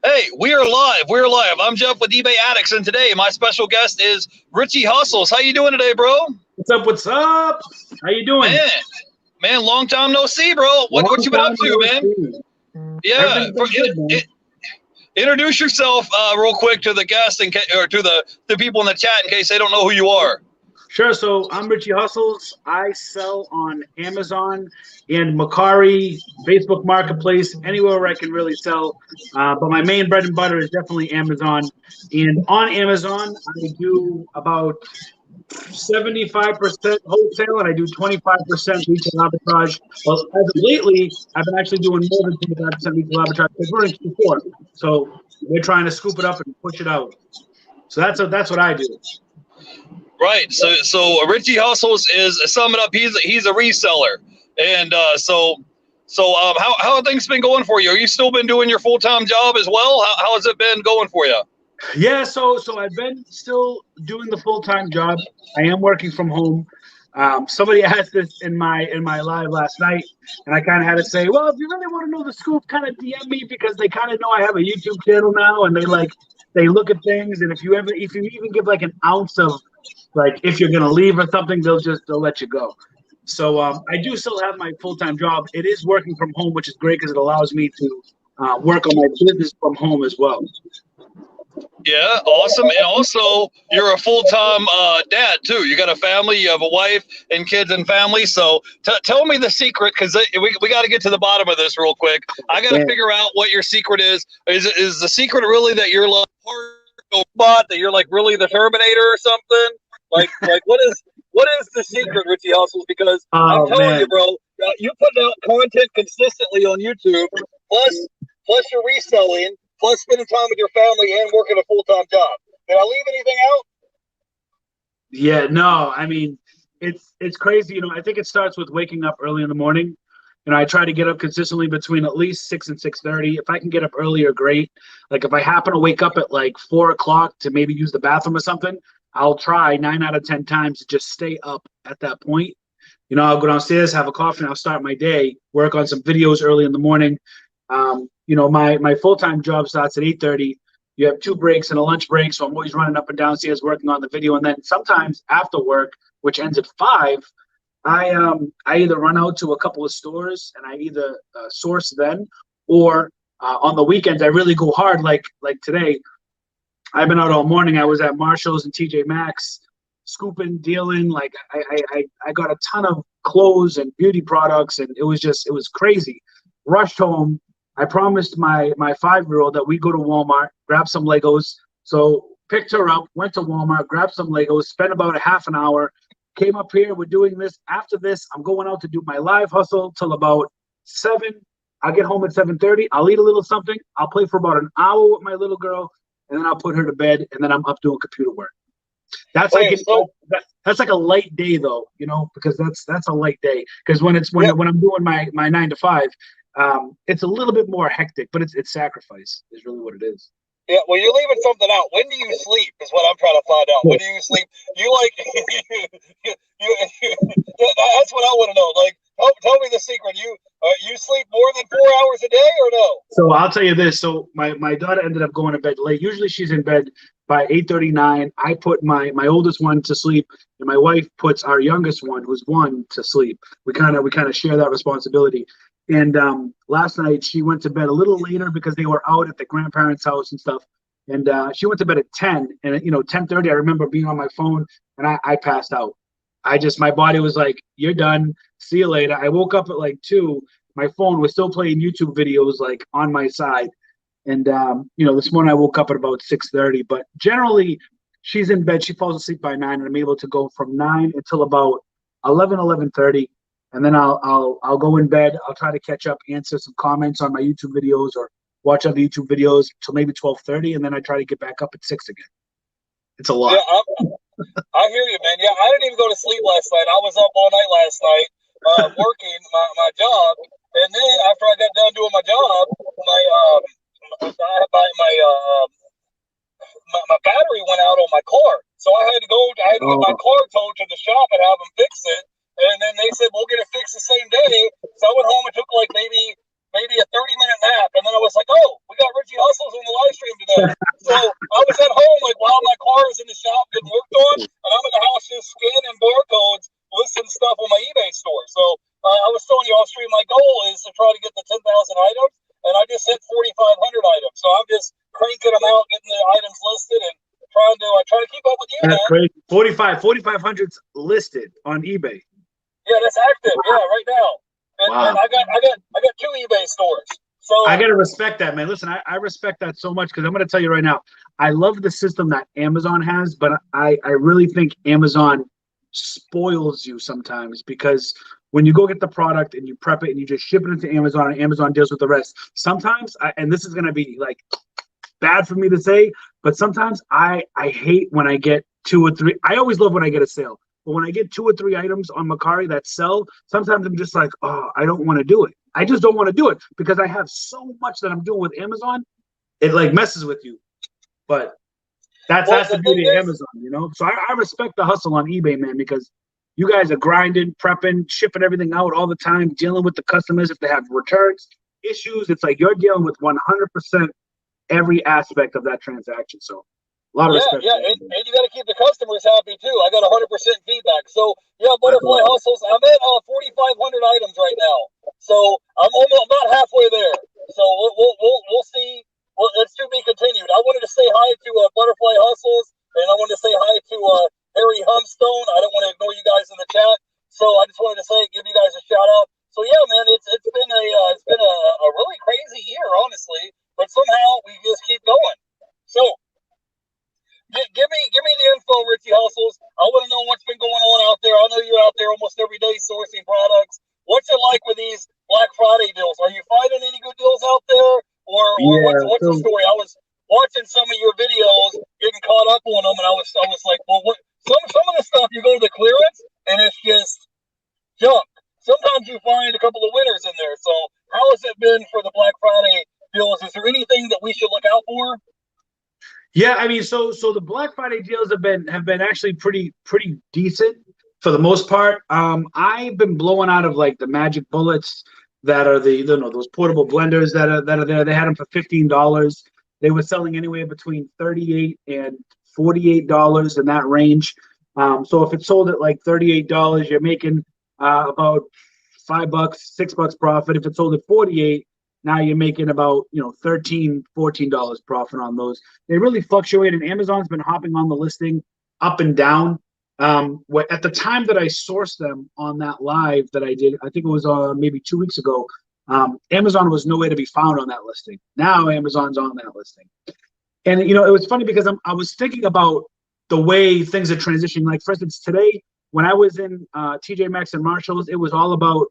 Hey, we are live. We're live. I'm Jeff with eBay Addicts, and today my special guest is Richie Hustles. How you doing today, bro? What's up? What's up? How you doing? Man, long time no see, bro. What you been up to, man? Yeah, introduce yourself real quick to the guest or to the people in the chat in case they don't know who you are. Sure. So I'm Richie Hustles. I sell on Amazon and Mercari, Facebook Marketplace, anywhere where I can really sell. But my main bread and butter is definitely Amazon. And on Amazon, I do about 75% wholesale and I do 25% retail arbitrage. Well, as of lately, I've been actually doing more than 25% retail arbitrage because we're in Q4. So we're trying to scoop it up and push it out. So that's what I do. Right. So Richie Hustles is, sum it up, he's a reseller. And so how have things been going for you? Are you still been doing your full-time job as well? How has it been going for you? Yeah, so I've been still doing the full-time job. I am working from home. Somebody asked this in my live last night, and I kind of had to say, well, if you really want to know the scoop, kind of DM me because they kind of know I have a YouTube channel now, and they look at things, and if you even give like an ounce of like if you're gonna leave or something, they'll let you go. So I do still have my full-time job. It is working from home, which is great because it allows me to work on my business from home as well. Yeah, awesome. And also, you're a full-time dad, too. You got a family, you have a wife and kids and family. So tell me the secret, because we got to get to the bottom of this real quick. I got to figure out what your secret is. Is the secret really that you're like part robot, that you're like really the Terminator or something? Like what is the secret, Richie Hustles? Because I'm telling you, bro, you put out content consistently on YouTube, plus you're reselling, plus spending time with your family and working a full-time job. Did I leave anything out? Yeah, no, I mean, it's crazy. You know, I think it starts with waking up early in the morning. You know, I try to get up consistently between at least 6 and 6:30. If I can get up earlier, great. Like if I happen to wake up at like 4 o'clock to maybe use the bathroom or something, I'll try 9 out of 10 times to just stay up at that point. You know, I'll go downstairs, have a coffee, and I'll start my day, work on some videos early in the morning. You know, my full-time job starts at 8:30. You have 2 breaks and a lunch break, so I'm always running up and downstairs working on the video. And then sometimes after work, which ends at 5, I either run out to a couple of stores and I either source then, or on the weekends I really go hard. Like today, I've been out all morning. I was at Marshall's and TJ Maxx, scooping, dealing. Like I got a ton of clothes and beauty products, and it was crazy. Rushed home. I promised my 5-year-old that we go to Walmart, grab some Legos. So picked her up, went to Walmart, grabbed some Legos, spent about a half an hour, came up here. We're doing this. After this, I'm going out to do my live hustle till about 7. I'll get home at 7:30. I'll eat a little something. I'll play for about an hour with my little girl, and then I'll put her to bed, and then I'm up doing computer work. That's that's like a light day though, you know, because that's a light day. Because when I'm doing my 9 to 5. It's a little bit more hectic, but it's sacrifice is really what it is. Yeah, well, you're leaving something out. When do you sleep is what I'm trying to find out. When do you sleep? You like, that's what I want to know. Like, tell me the secret. You sleep more than 4 hours a day or no? So I'll tell you this. So my daughter ended up going to bed late. Usually she's in bed by 8:39. I put my oldest one to sleep, and my wife puts our youngest one, who's 1, to sleep. We kind of share that responsibility. And last night she went to bed a little later because they were out at the grandparents' house and stuff. And she went to bed at 10. And at 10:30, I remember being on my phone and I passed out. My body was like, "You're done. See you later." I woke up at like 2. My phone was still playing YouTube videos like on my side. And this morning I woke up at about 6:30. But generally, she's in bed. She falls asleep by 9, and I'm able to go from 9 until about 11:30. And then I'll go in bed. I'll try to catch up, answer some comments on my YouTube videos, or watch other YouTube videos till maybe 12:30, and then I try to get back up at 6 again. It's a lot. Yeah, I hear you, man. Yeah, I didn't even go to sleep last night. I was up all night last night working my job, and then after I got done doing my job, my battery went out on my car, so I had to get my car towed to the shop and have them fix it. And then they said, we'll get it fixed the same day. So I went home and took like maybe a 30-minute nap. And then I was like, oh, we got Richie Hustles on So I was at home, like, while my car was in the shop getting worked on, and I'm in the house just scanning barcodes, listing stuff on my eBay store. So I was telling you off stream, my goal is to try to get the 10,000 items, and I just hit 4,500 items. So I'm just cranking them out, getting the items listed, and trying to keep up with you, That's man. crazy. 4,500's listed on eBay. Yeah, that's active. Yeah, right now. And I got 2 eBay stores. So I gotta respect that, man. Listen, I respect that so much because I'm gonna tell you right now, I love the system that Amazon has, but I really think Amazon spoils you sometimes because when you go get the product and you prep it and you just ship it into Amazon and Amazon deals with the rest. Sometimes, and this is gonna be like bad for me to say, but sometimes I hate when I get 2 or 3. I always love when I get a sale. But when I get 2 or 3 items on Mercari that sell, sometimes I'm just like, oh, I don't want to do it. I just don't want to do it because I have so much that I'm doing with Amazon. It like messes with you. But that's the beauty of Amazon, you know? So I respect the hustle on eBay, man, because you guys are grinding, prepping, shipping everything out all the time, dealing with the customers if they have returns, issues. It's like you're dealing with 100% every aspect of that transaction. So a lot of respect. Yeah, and you got to keep the customers happy too. I got 100% feedback. So yeah, Butterfly Hustles. I'm at 4,500 items right now. So I'm almost about halfway there. So we'll see. Well, it's to be continued. I wanted to say hi to Butterfly Hustles, and I wanted to say hi to Harry Humstone. I don't want to ignore you guys in the chat. So I just wanted to give you guys a shout out. So yeah, man, it's been a really crazy year, honestly. But somehow we just keep going. So. Give me the info, Richie Hustles. I want to know what's been going on out there. I know you're out there almost every day sourcing products. What's it like with these Black Friday deals? Are you finding any good deals out there, or what's the story? I was watching some of your videos, getting caught up on them, and I was like, well, what? Some of the stuff you go to the clearance and it's just junk. Sometimes you find a couple of winners in there. So how has it been for the Black Friday deals? Is there anything that we should look out for? Yeah, I mean, so the Black Friday deals have been actually pretty decent for the most part. I've been blowing out of like the magic bullets that are those portable blenders that are there. They had them for $15. They were selling anywhere between $38 and $48 in that range. So if it's sold at like $38, you're making about $5, $6 profit. If it's sold at $48, now you're making about, $13, $14 profit on those. They really fluctuate, and Amazon's been hopping on the listing up and down. At the time that I sourced them on that live that I did, I think it was maybe 2 weeks ago, Amazon was nowhere to be found on that listing. Now Amazon's on that listing. And, it was funny because I was thinking about the way things are transitioning. Like, for instance, today, when I was in TJ Maxx and Marshalls, it was all about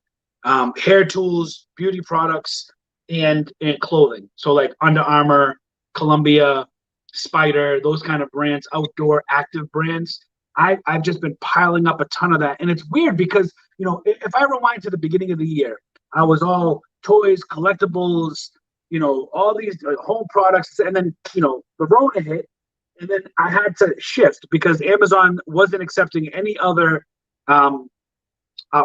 hair tools, beauty products, and clothing. So like Under Armour, Columbia, Spider, those kind of brands, outdoor active brands. I've just been piling up a ton of that. And it's weird because, if I rewind to the beginning of the year, I was all toys, collectibles, all these home products. And then, the Rona hit. And then I had to shift because Amazon wasn't accepting any other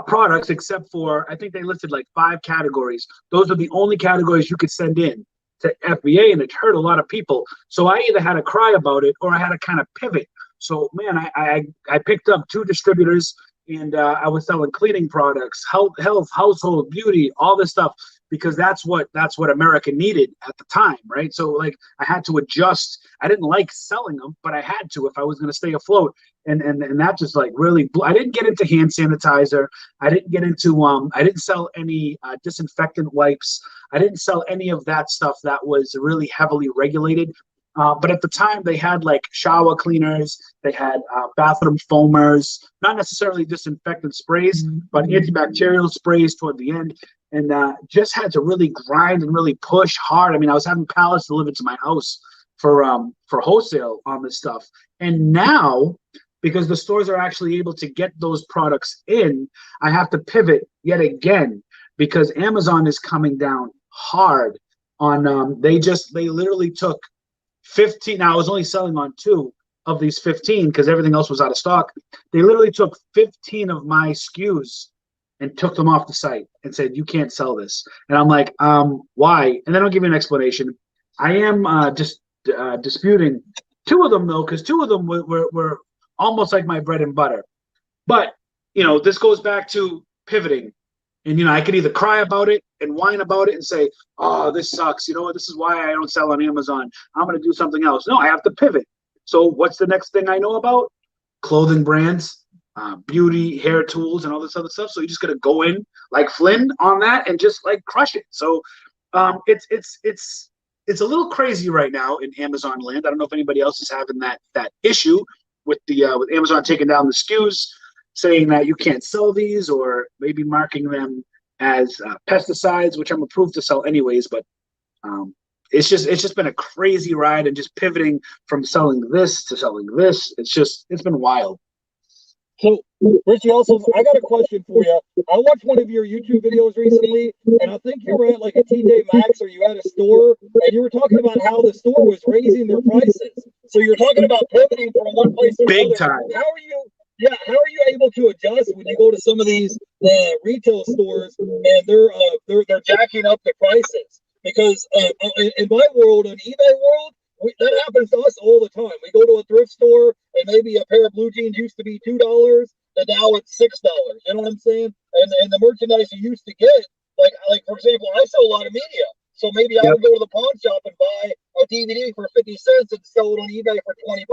products except for, I think they listed like 5 categories. Those are the only categories you could send in to FBA, and it hurt a lot of people. So I either had to cry about it or I had to kind of pivot. So man, I picked up 2 distributors, and I was selling cleaning products, health, household, beauty, all this stuff, because that's what America needed at the time, right? So like I had to adjust. I didn't like selling them, but I had to if I was going to stay afloat. And that just like really I didn't get into hand sanitizer. I didn't get into I didn't sell any disinfectant wipes. I didn't sell any of that stuff that was really heavily regulated. But at the time, they had like shower cleaners, they had bathroom foamers, not necessarily disinfectant sprays, but antibacterial sprays toward the end. And just had to really grind and really push hard. I mean, I was having pallets delivered to my house for wholesale on this stuff. And now, because the stores are actually able to get those products in, I have to pivot yet again because Amazon is coming down hard on. They literally took 15. Now I was only selling on 2 of these 15 because everything else was out of stock. They literally took 15 of my SKUs and took them off the site and said, you can't sell this. And I'm like, why? And then I'll give you an explanation. I am just disputing two of them though, because two of them were almost like my bread and butter. But this goes back to pivoting. And, I could either cry about it and whine about it and say, oh, this sucks. You know what? This is why I don't sell on Amazon. I'm going to do something else. No, I have to pivot. So what's the next thing I know about? Clothing brands, beauty, hair tools, and all this other stuff. So you just got to go in like Flynn on that and just like crush it. So it's a little crazy right now in Amazon land. I don't know if anybody else is having that issue with with Amazon taking down the SKUs, saying that you can't sell these, or maybe marking them as pesticides, which I'm approved to sell anyways. But it's just been a crazy ride, and just pivoting from selling this to selling this. It's been wild. So, Richie Hustles, I got a question for you. I watched one of your YouTube videos recently, and I think you were at like a TJ Maxx, or you had a store, and you were talking about how the store was raising their prices. So you're talking about pivoting from one place to Big another. time. How are you able to adjust when you go to some of these retail stores and they're jacking up the prices? Because in my world, in eBay world, that happens to us all the time. We go to a thrift store and maybe a pair of blue jeans used to be $2 and now it's $6. You know what I'm saying? And the merchandise you used to get, like for example, I sell a lot of media. So maybe I would go to the pawn shop and buy a DVD for 50 cents and sell it on eBay for $20.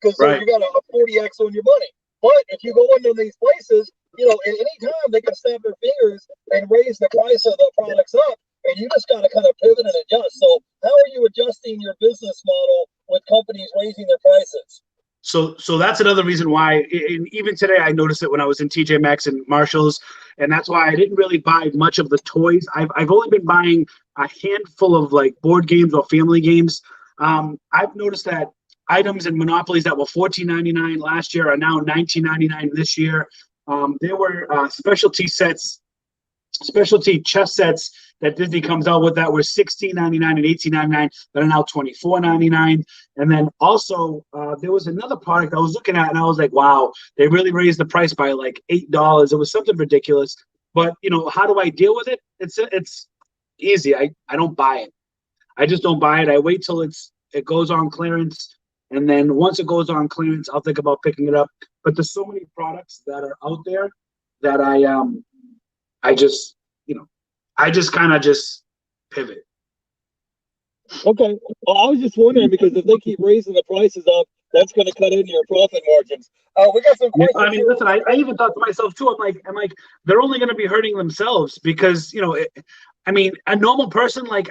Because you got a 40x on your money. But if you go into these places, at any time they can snap their fingers and raise the price of the products up, and you just got to kind of pivot and adjust. So how are you adjusting your business model with companies raising their prices? So that's another reason why, and even today I noticed it when I was in TJ Maxx and Marshalls, and that's why I didn't really buy much of the toys. I've only been buying a handful of like board games or family games. I've noticed that items and monopolies that were $14.99 last year are now $19.99 this year. There were specialty chess sets that Disney comes out with that were $16.99 and $18.99 that are now $24.99. And then also there was another product I was looking at and I was like, wow, they really raised the price by like $8. It was something ridiculous. But how do I deal with it? It's easy. I don't buy it. I just don't buy it. I wait till it goes on clearance. And then once it goes on clearance, I'll think about picking it up. But there's so many products that are out there that I just kind of just pivot. Okay. Well, I was just wondering, because if they keep raising the prices up, that's going to cut into your profit margins. We got some questions. I mean, listen, I even thought to myself too. I'm like, they're only going to be hurting themselves because a normal person, like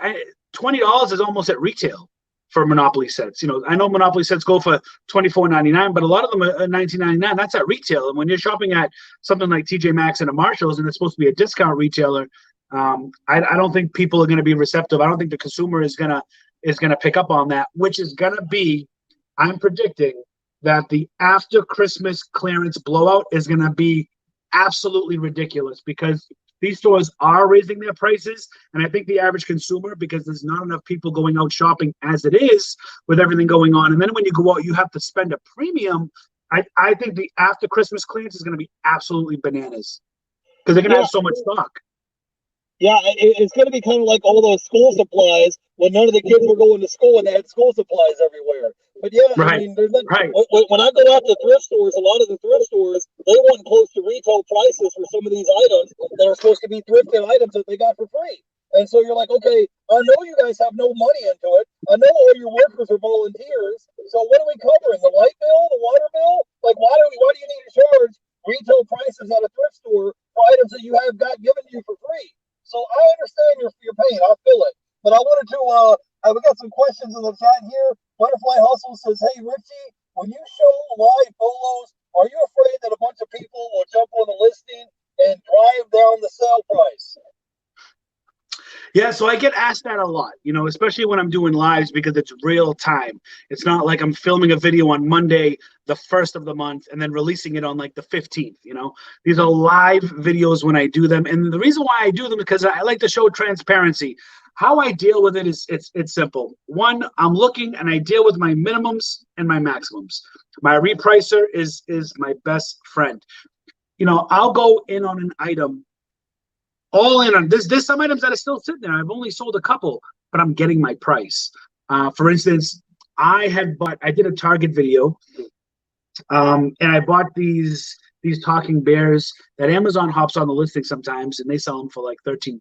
$20 is almost at retail for Monopoly sets. I know Monopoly sets go for $24.99, but a lot of them are $19.99. That's at retail. And when you're shopping at something like TJ Maxx and a Marshalls, and it's supposed to be a discount retailer, I don't think people are going to be receptive. I don't think the consumer is gonna pick up on that, which is going to be, I'm predicting that the after Christmas clearance blowout is going to be absolutely ridiculous, because these stores are raising their prices, and I think the average consumer, because there's not enough people going out shopping as it is with everything going on, and then when you go out, you have to spend a premium. I think the after Christmas clearance is going to be absolutely bananas, because they're going to have so much stock. Yeah, it's going to be kind of like all those school supplies when none of the kids were going to school and they had school supplies everywhere. But yeah, right. I mean, when I go out to thrift stores, a lot of the thrift stores, they want close to retail prices for some of these items that are supposed to be thrifted items that they got for free. And so you're like, okay, I know you guys have no money into it. I know all your workers are volunteers. So what are we covering? The light bill, the water bill? Like, why do you need to charge retail prices at a thrift store for items that you have got given to you for free? So I understand your pain. I feel it. But I wanted to, we got some questions in the chat here. Butterfly Hustle says, hey, Richie, when you show live bolos, are you afraid that a bunch of people will jump on the listing and drive down the sale price? Yeah, so I get asked that a lot, especially when I'm doing lives, because it's real time. It's not like I'm filming a video on Monday, the 1st of the month, and then releasing it on like the 15th, These are live videos when I do them. And the reason why I do them is because I like to show transparency. How I deal with it is it's simple. One, I'm looking and I deal with my minimums and my maximums. My repricer is my best friend. I'll go in on an item all in on there's some items that are still sitting there. I've only sold a couple, but I'm getting my price. For instance, I did a Target video, and I bought these talking bears that Amazon hops on the listing sometimes, and they sell them for like $13.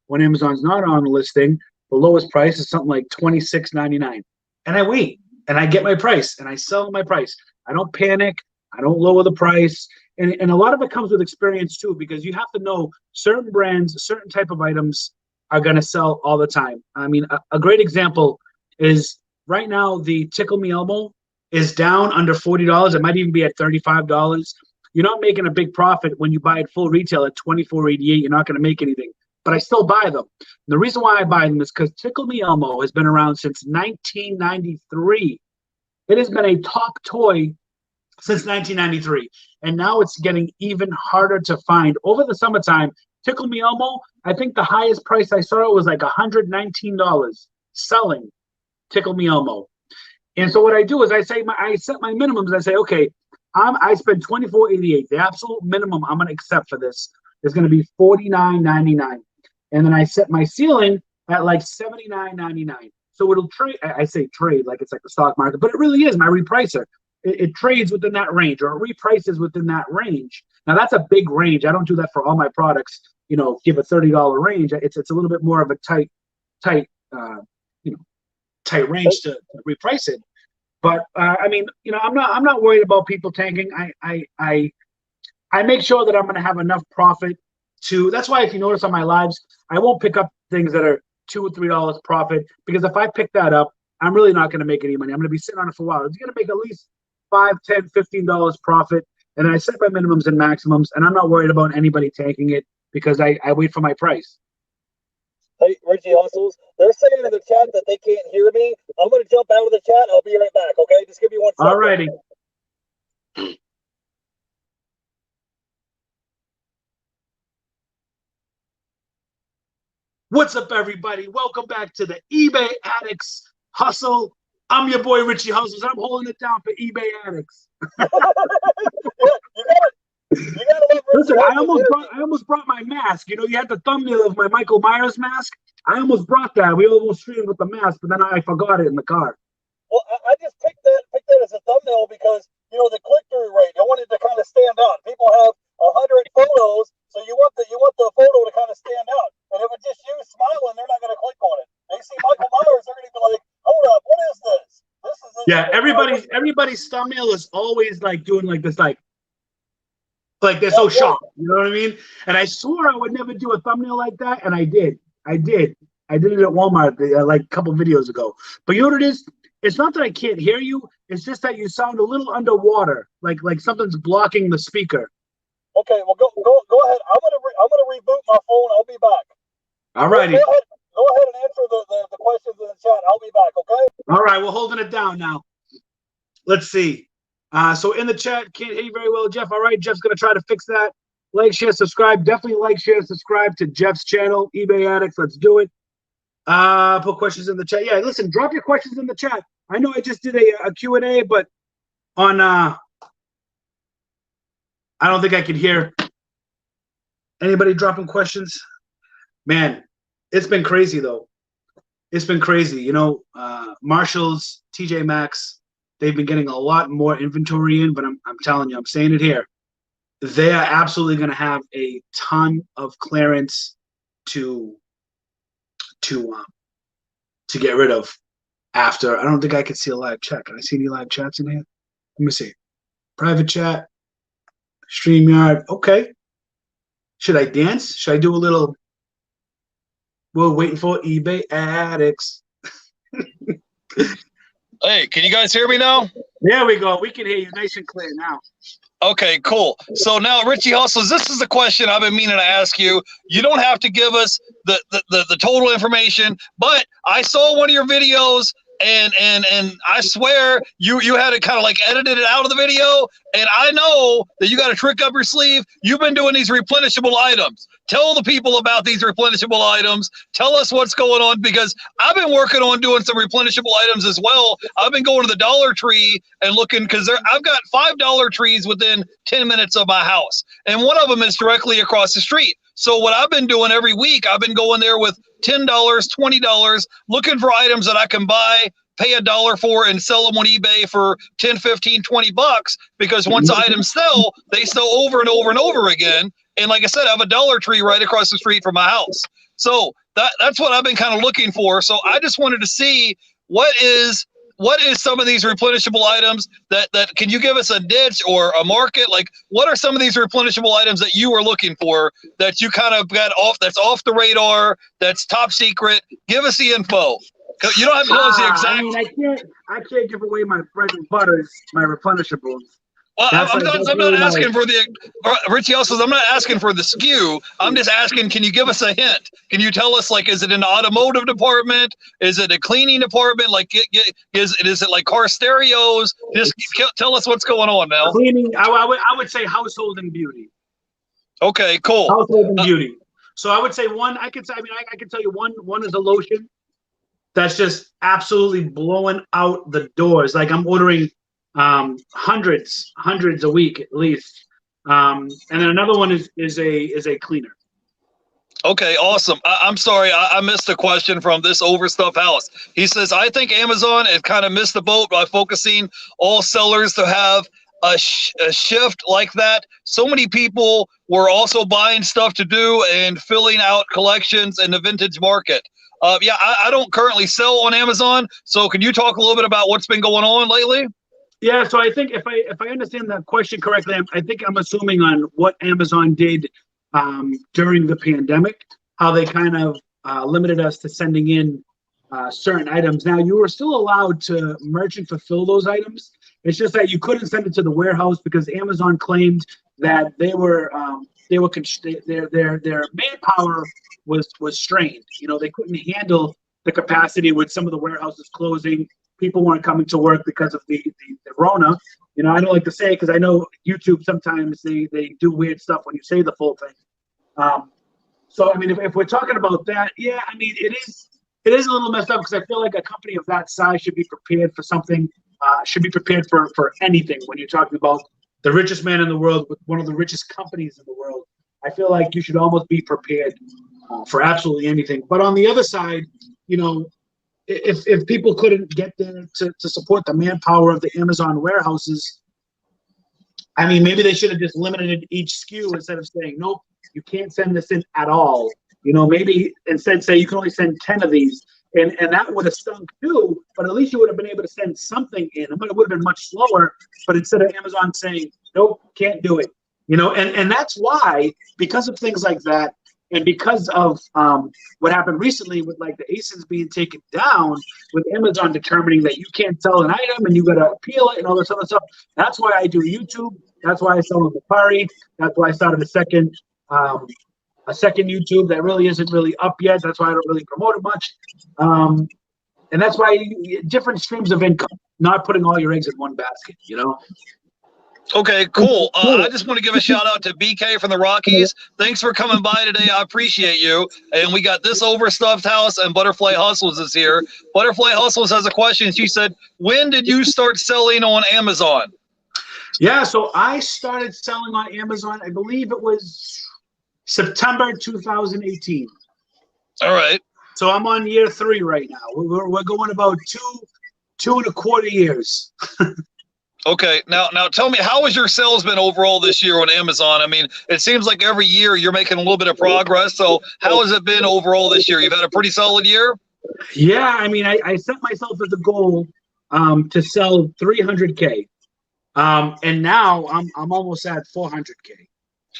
When Amazon's not on the listing, the lowest price is something like $26.99. And I wait, and I get my price, and I sell my price. I don't panic. I don't lower the price. And a lot of it comes with experience too, because you have to know certain brands, certain type of items are going to sell all the time. I mean, a great example is right now the Tickle Me Elmo is down under $40. It might even be at $35. You're not making a big profit when you buy it full retail at $24.88. You're not going to make anything, but I still buy them. And the reason why I buy them is because Tickle Me Elmo has been around since 1993. It has been a top toy since 1993, and now it's getting even harder to find. Over the summertime, Tickle Me Elmo, I think the highest price I saw it was like $119 selling Tickle Me Elmo. And so what I do is I set my minimums. I say, okay, I spend $24.88. The absolute minimum I'm going to accept for this is going to be $49.99, and then I set my ceiling at like $79.99. So it'll trade. I say trade like it's like the stock market, but it really is my repricer. It trades within that range, or it reprices within that range. Now that's a big range. I don't do that for all my products. Give a $30 range. It's a little bit more of a tight range to reprice it. But I mean, I'm not worried about people tanking. I make sure that I'm going to have enough profit to. That's why if you notice on my lives, I won't pick up things that are $2 or $3 profit, because if I pick that up, I'm really not going to make any money. I'm going to be sitting on it for a while. It's going to make at least $5, $10, $15 profit, and I set my minimums and maximums, and I'm not worried about anybody taking it because I wait for my price. Hey, Richie Hustles, they're saying in the chat that they can't hear me. I'm going to jump out of the chat. I'll be right back, okay? Just give me 1 second. All righty. What's up, everybody? Welcome back to the eBay Addicts Hustle. I'm your boy, Richie Hustles. I'm holding it down for eBay Addicts. Yeah, you gotta Listen, I almost brought my mask. You had the thumbnail of my Michael Myers mask. I almost brought that. We almost streamed with the mask, but then I forgot it in the car. Well, I just picked that as a thumbnail because the click-through rate. I wanted to kind of stand out. People have 100 photos, so you want the photo to kind of stand out. And if it's just you smiling, they're not going to click on it. They see Michael Myers, they're going to be like, "Hold up, what is this? This is." Yeah, everybody's thumbnail is always like doing like this, like they're so shocked. You know what I mean? And I swore I would never do a thumbnail like that, and I did. I did it at Walmart like a couple videos ago. But you know what it is? It's not that I can't hear you. It's just that you sound a little underwater, like something's blocking the speaker. Okay, well go ahead. I'm gonna reboot my phone. I'll be back. All righty. Go ahead and answer the questions in the chat. I'll be back. Okay. All right, we're holding it down now. Let's see. So in the chat, can't hear you very well, Jeff. All right, Jeff's gonna try to fix that. Like, share, subscribe. Definitely like, share, subscribe to Jeff's channel, eBay Addicts. Let's do it. Put questions in the chat. Yeah, listen, drop your questions in the chat. I know I just did a Q&A, but on I don't think I could hear anybody dropping questions. Man, it's been crazy though. It's been crazy. Marshalls, TJ Maxx, they've been getting a lot more inventory in, but I'm telling you, I'm saying it here. They are absolutely going to have a ton of clearance to get rid of after. I don't think I could see a live chat. Can I see any live chats in here? Let me see. Private chat, StreamYard. Okay. Should I dance? Should I do a little? We're waiting for eBay Addicts. Hey, can you guys hear me now? There we go. We can hear you nice and clear now. Okay, cool. So now, Richie Hustles, this is the question I've been meaning to ask you. You don't have to give us the total information, but I saw one of your videos, and I swear you had to kind of like edited it out of the video, and I know that you got a trick up your sleeve. You've been doing these replenishable items. Tell the people about these replenishable items. Tell us what's going on, because I've been working on doing some replenishable items as well. I've been going to the Dollar Tree and looking, because I've got $5 trees within 10 minutes of my house, and one of them is directly across the street. So what I've been doing every week, I've been going there with $10, $20, looking for items that I can buy pay $1 for and sell them on eBay for 10, 15, 20 bucks, because once the items sell, they sell over and over and over again. And like I said, I have a Dollar Tree right across the street from my house. So that's what I've been kind of looking for. So I just wanted to see what is some of these replenishable items that can you give us a niche or a market? Like, what are some of these replenishable items that you are looking for that you kind of got that's off the radar, that's top secret? Give us the info. You don't have to tell us the exact. I mean, I can't give away my bread and butters, my replenishables. Well, I'm not asking for the Richie Hustles. I'm not asking for the SKU. I'm just asking, can you give us a hint? Can you tell us, like, is it an automotive department? Is it a cleaning department? Like, is it like car stereos? Just tell us what's going on now. Cleaning. I would say household and beauty. Okay, cool. Household and beauty. So I would say one. I can tell you one. One is a lotion that's just absolutely blowing out the doors. Like, I'm ordering hundreds a week at least, and then another one is a cleaner. Okay, awesome. I'm sorry, I missed a question from this Overstuff House. He says, I think Amazon had kind of missed the boat by focusing all sellers to have a shift like that. So many people were also buying stuff to do and filling out collections in the vintage market. Yeah, I don't currently sell on Amazon, so can you talk a little bit about what's been going on lately? Yeah, so I think if I understand that question correctly, I think I'm assuming on what Amazon did during the pandemic, how they kind of limited us to sending in certain items. Now, you were still allowed to merchant fulfill those items. It's just that you couldn't send it to the warehouse because Amazon claimed that their manpower was strained. You know, they couldn't handle the capacity with some of the warehouses closing. People weren't coming to work because of the Rona. You know, I don't like to say it because I know YouTube sometimes they do weird stuff when you say the full thing. So I mean, if we're talking about that, yeah, I mean, it is a little messed up because I feel like a company of that size should be prepared for something. Should be prepared for anything when you're talking about the richest man in the world with one of the richest companies in the world. I feel like you should almost be prepared for absolutely anything. But on the other side, you know, if people couldn't get there to support the manpower of the Amazon warehouses, I mean, maybe they should have just limited each SKU instead of saying, nope, you can't send this in at all. You know, maybe instead say you can only send 10 of these. And that would have stunk too, but at least you would have been able to send something in. It would have been much slower, but instead of Amazon saying, nope, can't do it. You know, and that's why, because of things like that, and because of what happened recently with like the ASINs being taken down, with Amazon determining that you can't sell an item and you got to appeal it and all this other stuff. That's why I do YouTube. That's why I sell on Safari. That's why I started a second YouTube that really isn't really up yet. That's why I don't really promote it much. And that's why different streams of income, not putting all your eggs in one basket, you know? Okay, cool. I just want to give a shout out to BK from the Rockies. Thanks for coming by today. I appreciate you. And we got this Overstuffed House and Butterfly Hustles is here. Butterfly Hustles has a question. She said, when did you start selling on Amazon? Yeah, so I started selling on Amazon, I believe it was September 2018. All right. So I'm on year 3 right now. We're going about two and a quarter years. Okay, now tell me, how has your sales been overall this year on Amazon? I mean, it seems like every year you're making a little bit of progress. So how has it been overall this year? You've had a pretty solid year? Yeah, I mean, I set myself as a goal to sell 300K. And now I'm almost at 400K.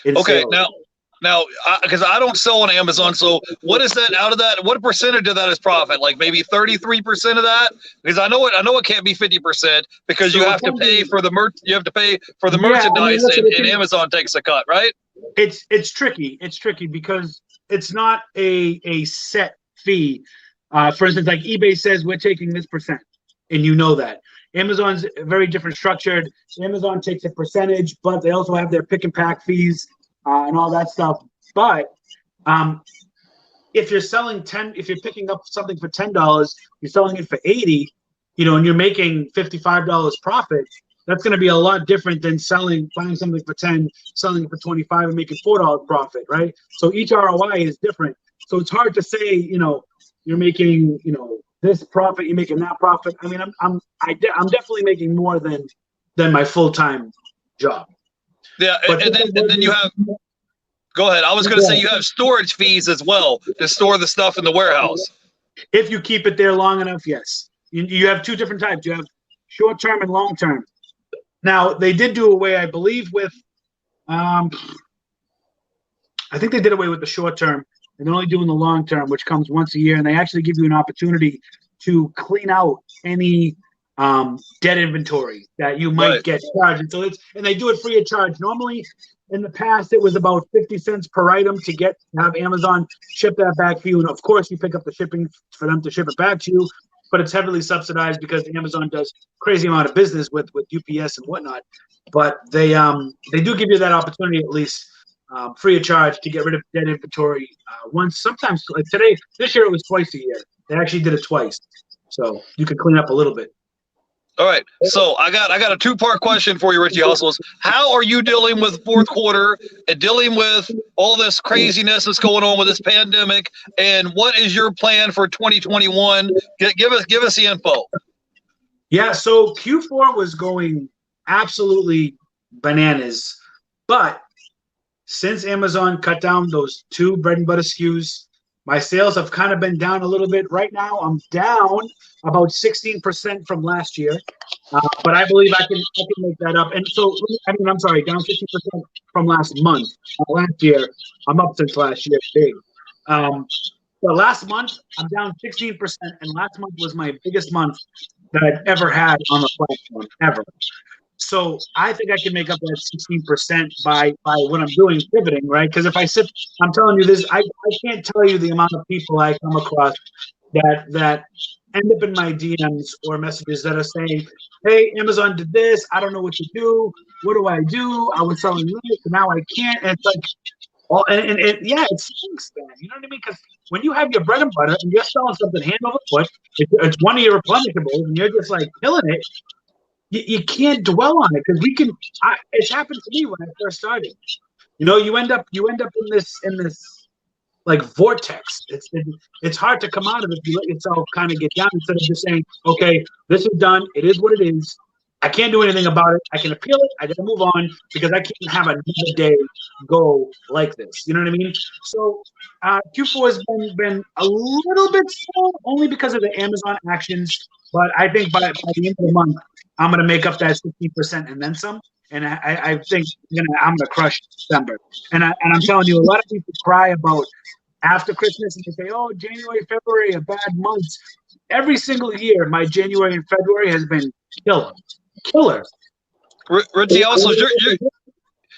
Okay, sales. Now, because I don't sell on Amazon, so what is that out of that? What percentage of that is profit? Like maybe 33% of that? Because I know it can't be 50% because you have to pay for the merchandise, and Amazon takes a cut, right? It's tricky. It's tricky because it's not a set fee. For instance, like eBay says we're taking this percent, and you know that. Amazon's very different structured. Amazon takes a percentage, but they also have their pick and pack fees. And all that stuff. But if you're selling if you're picking up something for $10, you're selling it for $80, you know, and you're making $55 profit, that's going to be a lot different than buying something for 10, selling it for 25 and making $4 profit, right? So each ROI is different. So it's hard to say, you know, you're making, you know, this profit, you're making that profit. I mean, I'm definitely making more than my full-time job. Yeah, But and then you have. Go ahead. I was going to say you have storage fees as well to store the stuff in the warehouse. if you keep it there long enough, yes. You have two different types. You have short-term and long-term. Now, they did do away, I believe, with I think they did away with the short-term, and they're only doing the long-term, which comes once a year, and they actually give you an opportunity to clean out any dead inventory that you might get charged. And so and they do it free of charge. Normally, in the past, it was about 50 cents per item to have Amazon ship that back for you. And of course, you pick up the shipping for them to ship it back to you, but it's heavily subsidized because Amazon does crazy amount of business with UPS and whatnot. But they do give you that opportunity at least free of charge to get rid of dead inventory once, sometimes like this year it was twice a year. They actually did it twice. So you could clean up a little bit. All right, so I got a 2-part question for you, Richie Hustles. How are you dealing with fourth quarter and dealing with all this craziness that's going on with this pandemic? And what is your plan for 2021? Give us the info. Yeah, so Q4 was going absolutely bananas, but since Amazon cut down those 2 bread and butter SKUs, my sales have kind of been down a little bit. Right now, I'm down about 16% from last year, but I believe I can make that up. And so, I'm sorry, down 16% from last month. Last year, I'm up since last year, big. But last month, I'm down 16%, and last month was my biggest month that I've ever had on the platform, ever. So I think I can make up that 16% by what I'm doing, pivoting, right? Because if I'm telling you this, I can't tell you the amount of people I come across that end up in my DMs or messages that are saying, hey, Amazon did this. I don't know what to do. What do I do? I was selling this, and now I can't. And it's like, yeah, it stinks, man. You know what I mean? Because when you have your bread and butter and you're selling something hand over foot, it's one of your replenishables, and you're just like killing it. You can't dwell on it because it's happened to me when I first started. You know, you end up in this like vortex. It's hard to come out of it if you let yourself kind of get down instead of just saying, okay, this is done. It is what it is. I can't do anything about it. I can appeal it. I got to move on because I can't have another day go like this. You know what I mean? So Q4 has been a little bit slow only because of the Amazon actions. But I think by the end of the month, I'm going to make up that 60% and then some. And I think I'm going to crush December. And I'm telling you, a lot of people cry about after Christmas and they say, oh, January, February are bad months. Every single year, my January and February has been killer. Richie, also,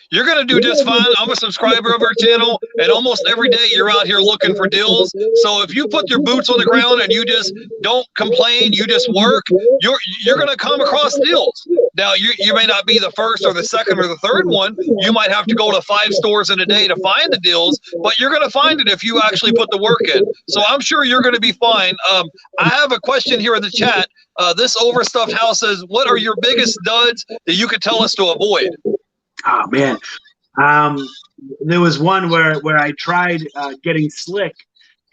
you're going to do just fine. I'm a subscriber of our channel, and almost every day you're out here looking for deals. So if you put your boots on the ground and you just don't complain, you just work, you're going to come across deals. Now, you may not be the first or the second or the third one. You might have to go to 5 stores in a day to find the deals, but you're going to find it if you actually put the work in. So I'm sure you're going to be fine. I have a question here in the chat. This Overstuffed House says, what are your biggest duds that you could tell us to avoid? Oh man, there was one where I tried getting slick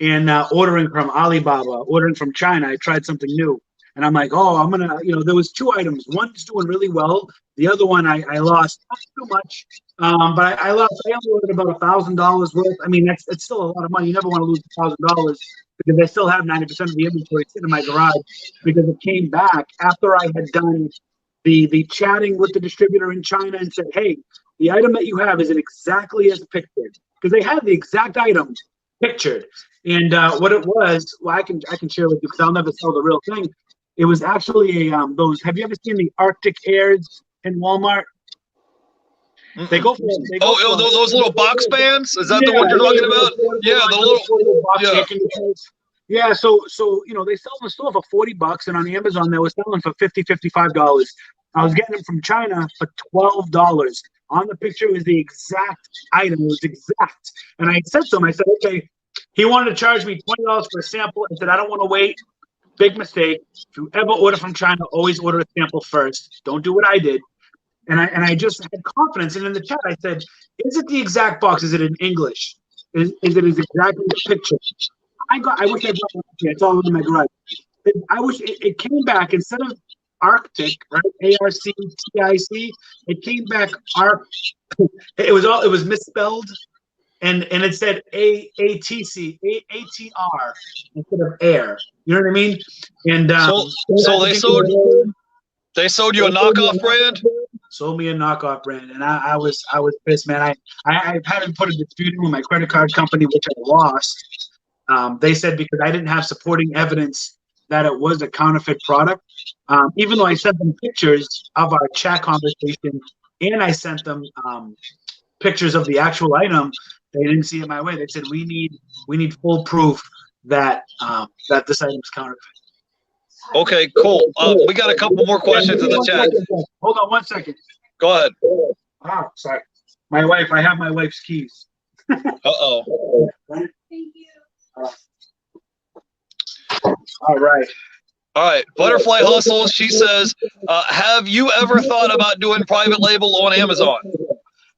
and ordering from Alibaba, ordering from China. I tried something new, and I'm like, oh, I'm gonna, there was 2 items. One's doing really well. The other one I lost not too much, but I lost. I only ordered about $1,000 worth. I mean, it's still a lot of money. You never want to lose $1,000 because I still have 90% of the inventory sitting in my garage because it came back after I had done the chatting with the distributor in China and said, hey, the item that you have is it exactly as pictured? Because they had the exact item pictured. And what it was, well, I can share with you because I'll never sell the real thing. It was actually those. Have you ever seen the Arctic Airs in Walmart? They go for those little box bands. Is that the one you're talking about? Yeah, the little box. Yeah, so they sell in the store for $40, and on Amazon they were selling for $55. I was getting them from China for $12. On the picture, it was the exact item. It was exact. And I said to him, I said, okay, he wanted to charge me $20 for a sample. I said, I don't want to wait. Big mistake. If you ever order from China, always order a sample first. Don't do what I did. And I just had confidence. And in the chat, I said, is it the exact box? Is it in English? Is it exactly the picture? I wish I brought it up here. It's all in my garage. I wish it came back instead of Arctic, right? ARCTIC. It came back It was misspelled, and it said AATC ATR instead of air. You know what I mean? And so they sold you a knockoff brand. Sold me a knockoff brand, and I was pissed, man. I haven't put a dispute in with my credit card company, which I lost. They said because I didn't have supporting evidence that it was a counterfeit product, even though I sent them pictures of our chat conversation and I sent them pictures of the actual item. They didn't see it my way. They said we need full proof that that this item is counterfeit. Okay, cool. We got a couple more questions in the chat. Hold on 1 second. Go ahead. Oh, sorry. My wife. I have my wife's keys. Uh-oh. Thank you. All right. All right. Butterfly Hustles, she says, have you ever thought about doing private label on Amazon?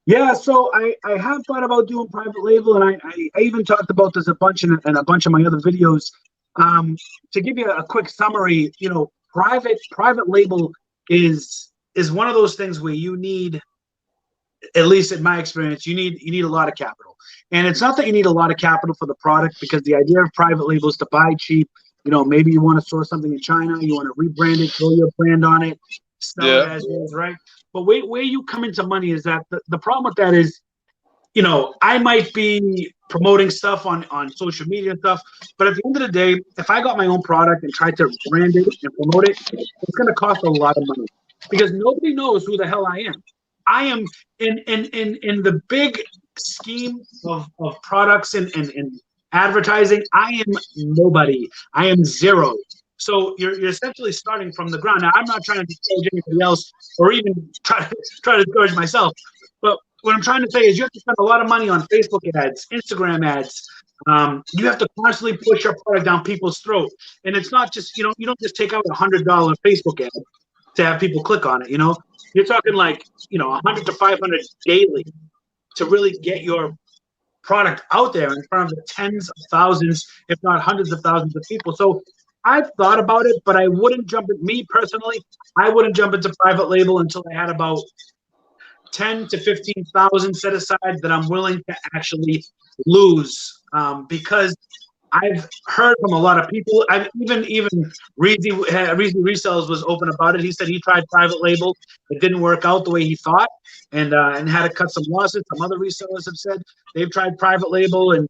Yeah, so I have thought about doing private label, and I even talked about this a bunch in a bunch of my other videos. To give you a quick summary, you know, private label is one of those things where you need, at least in my experience, you need a lot of capital. And it's not that you need a lot of capital for the product, because the idea of private label is to buy cheap. You know, maybe you want to source something in China, you want to rebrand it, throw your brand on it, sell it as is, right? But where you come into money is that the problem with that is, you know, I might be promoting stuff on social media and stuff, but at the end of the day, if I got my own product and tried to brand it and promote it, it's going to cost a lot of money, because nobody knows who the hell I am. I am in the big scheme of products and advertising, I am nobody. I am zero. So you're essentially starting from the ground. Now, I'm not trying to discourage anybody else or even try to discourage myself. But what I'm trying to say is you have to spend a lot of money on Facebook ads, Instagram ads. You have to constantly push your product down people's throat. And it's not just, you don't just take out a $100 Facebook ad to have people click on it, you know? You're talking like, 100 to 500 daily to really get your product out there in front of the tens of thousands, if not hundreds of thousands of people. So I've thought about it, but I wouldn't me personally, I wouldn't jump into private label until I had about 10 to 15,000 set aside that I'm willing to actually lose, because I've heard from a lot of people. I've even Reezy Resells was open about it. He said he tried private label, it didn't work out the way he thought, and had to cut some losses. Some other resellers have said they've tried private label, and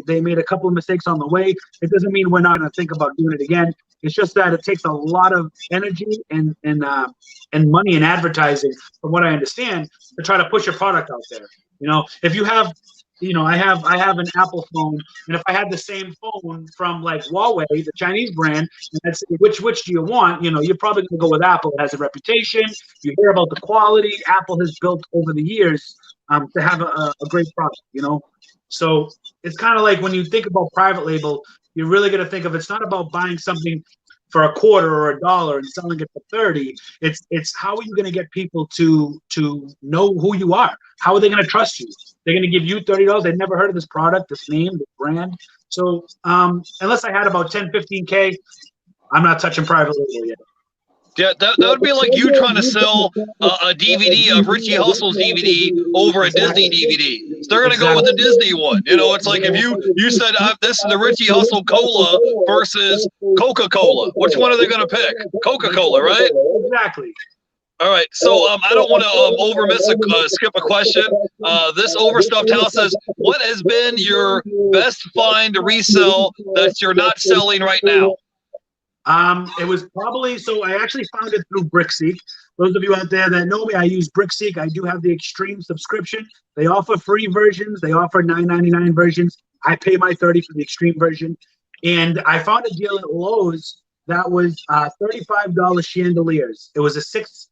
they made a couple of mistakes on the way. It doesn't mean we're not going to think about doing it again. It's just that it takes a lot of energy and money and advertising, from what I understand, to try to push your product out there. If you have, I have an Apple phone, and if I had the same phone from like Huawei, the Chinese brand, and I'd say, which do you want? You're probably going to go with Apple. It has a reputation. You hear about the quality Apple has built over the years to have a great product. So it's kind of like when you think about private label, you're really going to think of, it's not about buying something for $0.25 or $1 and selling it for 30. It's how are you going to get people to know who you are? How are they going to trust you? They're going to give you $30. They've never heard of this product, this name, this brand. So unless I had about 10, 15K, I'm not touching private label yet. Yeah, that would be like you trying to sell a DVD of Richie Hustles DVD over a Disney DVD. So they're going to go with the Disney one. It's like if you said, this is the Richie Hustle Cola versus Coca-Cola. Which one are they going to pick? Coca-Cola, right? Exactly. All right, so I don't want to skip a question. This Overstuffed House says, what has been your best find to resell that you're not selling right now? It was probably, so I actually found it through BrickSeek. Those of you out there that know me, I use BrickSeek. I do have the Extreme subscription. They offer free versions. They offer $9.99 versions. I pay my $30 for the Extreme version. And I found a deal at Lowe's that was $35 chandeliers. It was a six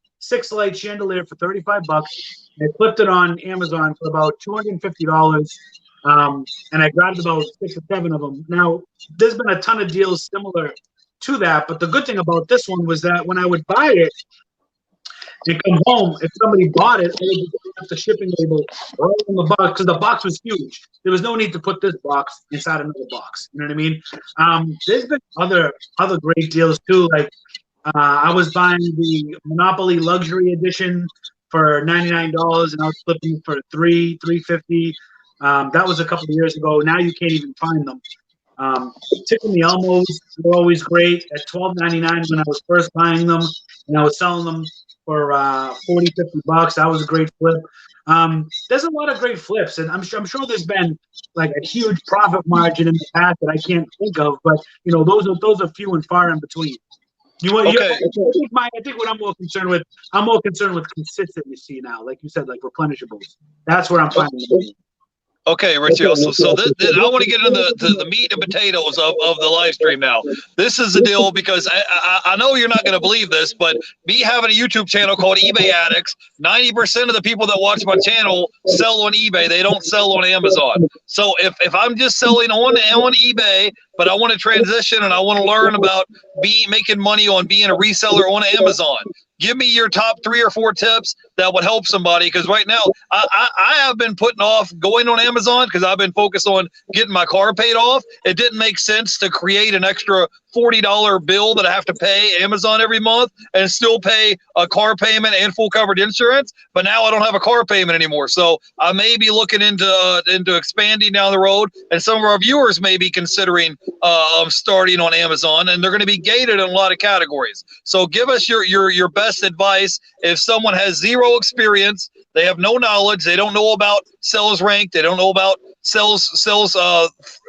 light chandelier for $35. I flipped it on Amazon for about $250. And I grabbed about 6 or 7 of them. Now, there's been a ton of deals similar to that, but the good thing about this one was that when I would buy it, and come home. If somebody bought it, I would just put the shipping label right on the box because the box was huge. There was no need to put this box inside another box. You know what I mean? There's been other great deals too. Like I was buying the Monopoly Luxury Edition for $99, and I was flipping it for $350. That was a couple of years ago. Now you can't even find them. Tickle Me Elmos were always great at $12.99 when I was first buying them, and I was selling them for $40, $50. That was a great flip. There's a lot of great flips, and I'm sure there's been like a huge profit margin in the past that I can't think of, but you know those are few and far in between. Okay. I think what I'm more concerned with consistency now, like you said, like replenishables. That's where I'm finding them. Okay, Richie Hustles. So I want to get into the meat and potatoes of the live stream now. This is the deal because I know you're not going to believe this, but me having a YouTube channel called eBay Addicts, 90% of the people that watch my channel sell on eBay. They don't sell on Amazon. So if I'm just selling on eBay, but I want to transition and I want to learn about making money on being a reseller on Amazon, give me your top 3 or 4 tips that would help somebody. Because right now, I have been putting off going on Amazon because I've been focused on getting my car paid off. It didn't make sense to create an extra $40 bill that I have to pay Amazon every month and still pay a car payment and full coverage insurance. But now I don't have a car payment anymore. So I may be looking into expanding down the road. And some of our viewers may be considering starting on Amazon, and they're going to be gated in a lot of categories. So give us your best advice. If someone has zero experience, they have no knowledge, they don't know about sales rank, they don't know about sales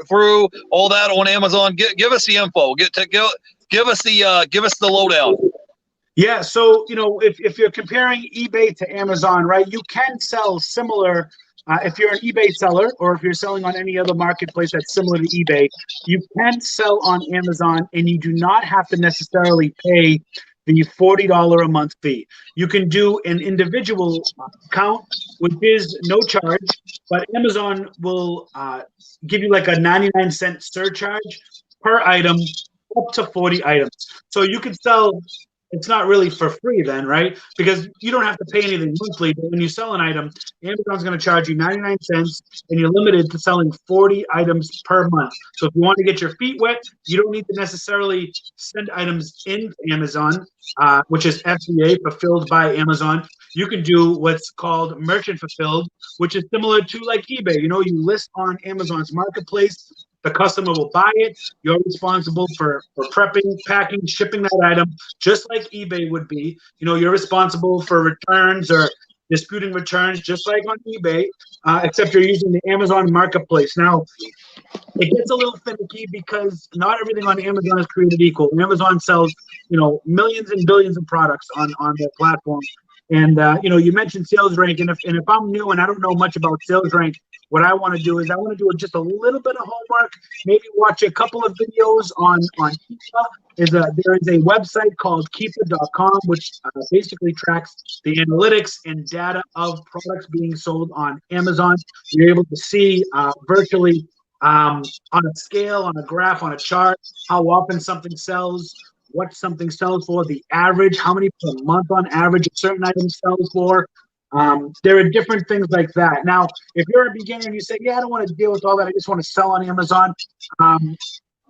through all that on Amazon. Give us the info. Give us the lowdown. Yeah, so you know, if you're comparing eBay to Amazon, right, you can sell similar. If you're an eBay seller or if you're selling on any other marketplace that's similar to eBay, you can sell on Amazon and you do not have to necessarily pay the $40 a month fee. You can do an individual account, which is no charge, but Amazon will give you like a 99-cent surcharge per item up to 40 items. So you could sell. It's not really for free then, right? Because you don't have to pay anything monthly. But when you sell an item, Amazon's going to charge you 99 cents, and you're limited to selling 40 items per month. So if you want to get your feet wet, you don't need to necessarily send items in Amazon, which is FBA, fulfilled by Amazon. You can do what's called merchant fulfilled, which is similar to like eBay. You know, you list on Amazon's marketplace. The customer will buy it. You're responsible for prepping, packing, shipping that item, just like eBay would be. You know, you're responsible for returns or disputing returns, just like on eBay, except you're using the Amazon marketplace. Now, it gets a little finicky because not everything on Amazon is created equal. Amazon sells, you know, millions and billions of products on their platform. And, you know, you mentioned sales rank. And if I'm new and I don't know much about sales rank, what I want to do is I want to do just a little bit of homework, maybe watch a couple of videos on Keepa. There is a website called Keepa.com, which basically tracks the analytics and data of products being sold on Amazon. You're able to see virtually on a scale, on a graph, on a chart, how often something sells, what something sells for, the average, how many per month on average a certain item sells for. There are different things like that. Now, if you're a beginner and you say, yeah, I don't want to deal with all that, I just want to sell on Amazon,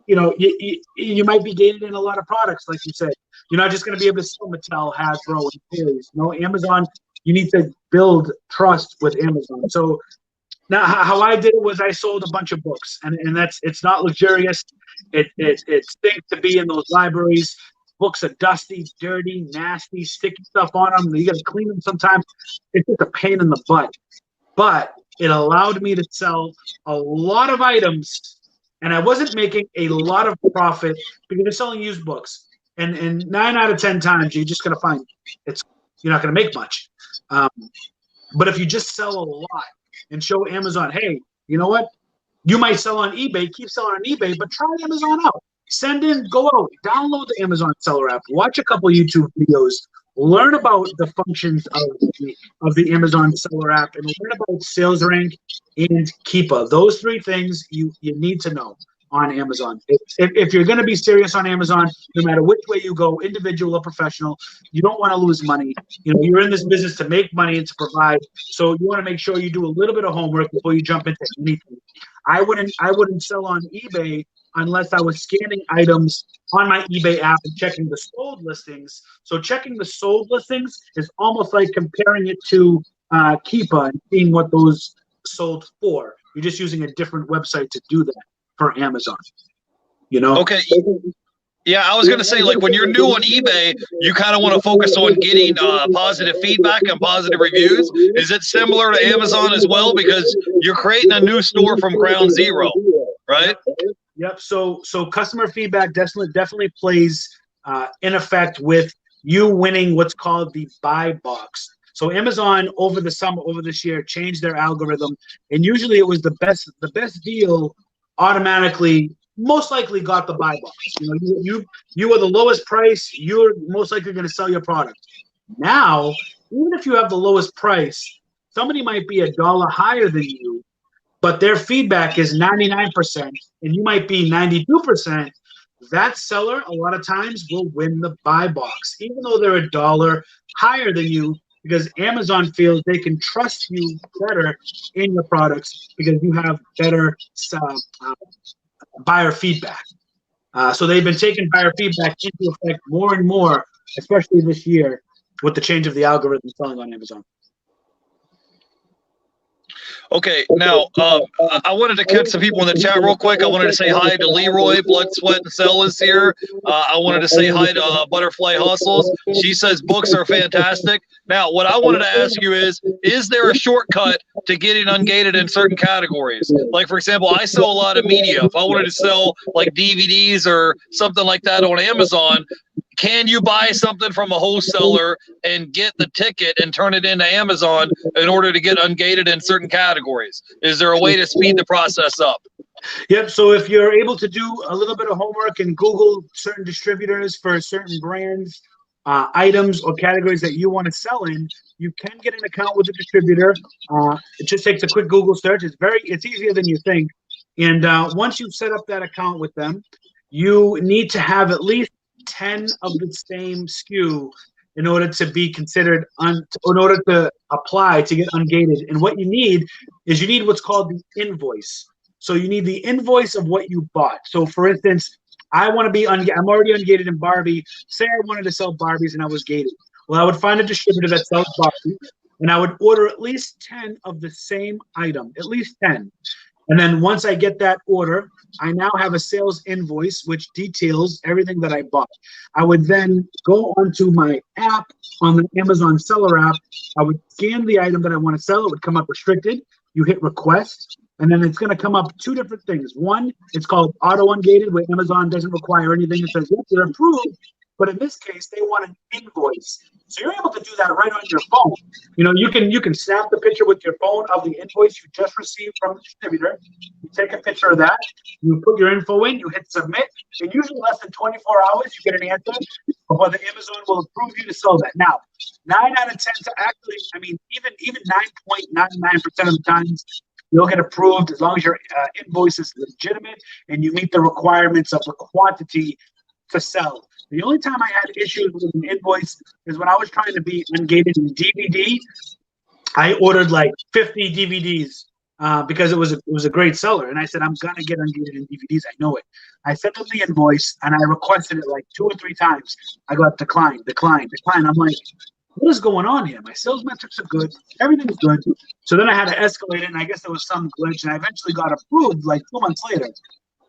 you know, you might be gated in a lot of products, like you said. You're not just going to be able to sell Mattel, Hasbro, and Perry's. No, Amazon, you need to build trust with Amazon. So now how I did it was I sold a bunch of books, and it's not luxurious. It stinks to be in those libraries. Books are dusty, dirty, nasty, sticky stuff on them. You got to clean them sometimes. It's just a pain in the butt. But it allowed me to sell a lot of items, and I wasn't making a lot of profit because you're selling used books. And 9 out of 10 times, you're just going to find you're not going to make much. But if you just sell a lot and show Amazon, hey, you know what? You might sell on eBay, keep selling on eBay, but try Amazon out. Send in, go out, download the Amazon seller app, watch a couple YouTube videos, learn about the functions of the Amazon seller app, and learn about sales rank and Keepa. Those 3 things you need to know. on Amazon. If you're going to be serious on Amazon, no matter which way you go, individual or professional, you don't want to lose money. You know, you're in this business to make money and to provide. So you want to make sure you do a little bit of homework before you jump into anything. I wouldn't sell on eBay unless I was scanning items on my eBay app and checking the sold listings. So checking the sold listings is almost like comparing it to Keepa and seeing what those sold for. You're just using a different website to do that for Amazon. You know? Okay. Yeah, I was going to say, like, when you're new on eBay, you kind of want to focus on getting positive feedback and positive reviews. Is it similar to Amazon as well? Because you're creating a new store from ground zero, right? Yep. So customer feedback definitely plays in effect with you winning what's called the buy box. So Amazon over this year changed their algorithm, and usually it was the best deal automatically most likely got the buy box. You are the lowest price, you're most likely going to sell your product. Now, even if you have the lowest price, somebody might be $1 higher than you, but their feedback is 99%, and you might be 92%. That seller, a lot of times, will win the buy box, even though they're $1 higher than you, because Amazon feels they can trust you better in your products because you have better buyer feedback. So they've been taking buyer feedback into effect more and more, especially this year with the change of the algorithm selling on Amazon. Okay, now I wanted to catch some people in the chat real quick. I wanted to say hi to Leroy, Blood, Sweat, and Cell is here. I wanted to say hi to Butterfly Hustles. She says books are fantastic. Now, what I wanted to ask you is there a shortcut to getting ungated in certain categories? Like, for example, I sell a lot of media. If I wanted to sell like DVDs or something like that on Amazon, can you buy something from a wholesaler and get the ticket and turn it into Amazon in order to get ungated in certain categories? Is there a way to speed the process up? Yep. So if you're able to do a little bit of homework and Google certain distributors for certain brands, items or categories that you want to sell in, you can get an account with a distributor. It just takes a quick Google search. It's easier than you think. And once you've set up that account with them, you need to have at least 10 of the same SKU in order to be considered, in order to apply to get ungated. And what you need is what's called the invoice. So you need the invoice of what you bought. So for instance, I'm already ungated in Barbie. Say I wanted to sell Barbies and I was gated. Well, I would find a distributor that sells Barbie, and I would order at least 10 of the same item, at least 10. And then once I get that order, I now have a sales invoice which details everything that I bought. I would then go onto my app, on the Amazon seller app. I would scan the item that I want to sell. It would come up restricted. You hit request, and then it's going to come up two different things. One, it's called auto ungated, where Amazon doesn't require anything. It says, yes, they're approved. But in this case, they want an invoice. So you're able to do that right on your phone. You can snap the picture with your phone of the invoice you just received from the distributor. You take a picture of that. You put your info in. You hit submit. In usually less than 24 hours, you get an answer. But the Amazon will approve you to sell that. Now, 9 out of 10 to actually, even 9.99% of the times, you'll get approved as long as your invoice is legitimate and you meet the requirements of the quantity to sell. The only time I had issues with an invoice is when I was trying to be ungated in DVD. I ordered like 50 DVDs because it was a great seller, and I said I'm gonna get ungated in DVDs. I know it. I sent them the invoice and I requested it like 2 or 3 times. I got declined. I'm like, what is going on here? My sales metrics are good. Everything's good. So then I had to escalate it, and I guess there was some glitch, and I eventually got approved like 2 months later.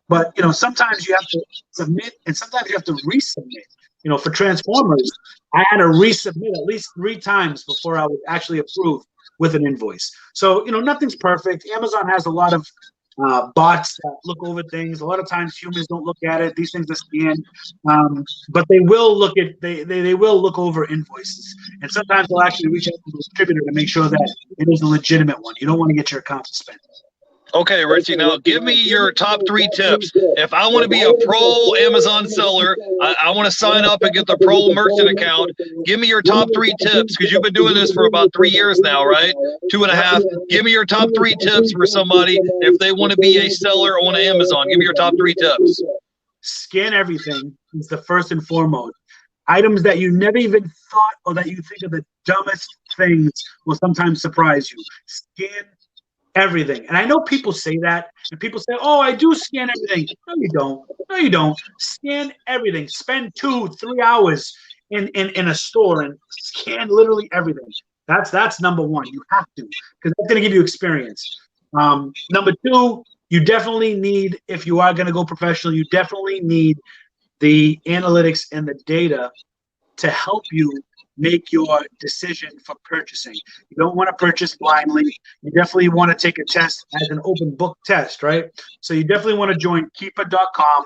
But, sometimes you have to submit and sometimes you have to resubmit. For Transformers, I had to resubmit at least 3 times before I was actually approved with an invoice. So, nothing's perfect. Amazon has a lot of bots that look over things. A lot of times humans don't look at it. These things are scanned. But they will they will look over invoices. And sometimes they'll actually reach out to the distributor to make sure that it is a legitimate one. You don't want to get your account suspended. Okay, Richie, now give me your top 3 tips. If I want to be a pro Amazon seller, I want to sign up and get the pro merchant account. Give me your top 3 tips because you've been doing this for about 3 years now, right? 2.5. Give me your top 3 tips for somebody if they want to be a seller on Amazon. Give me your top 3 tips. Scan everything is the first and foremost. Items that you never even thought or that you think are the dumbest things will sometimes surprise you. Scan everything. And I know people say that, and people say, oh, I do scan everything. No, you don't. No, you don't. Scan everything. Spend 2-3 hours in a store and scan literally everything. That's number one. You have to, because that's going to give you experience. Number two, you definitely need, if you are going to go professional, you definitely need the analytics and the data to help you make your decision for purchasing. You don't want to purchase blindly. You definitely want to take a test as an open book test, right? So you definitely want to join keeper.com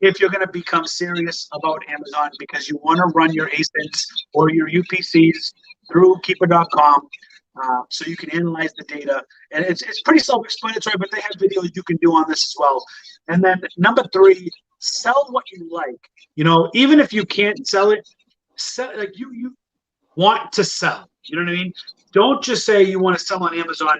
if you're going to become serious about Amazon, because you want to run your ASINs or your UPCs through keeper.com. So you can analyze the data. And it's pretty self-explanatory, but they have videos you can do on this as well. And then number 3, sell what you like. You know, even if you can't sell it, like you want to sell. You know what I mean? Don't just say you want to sell on Amazon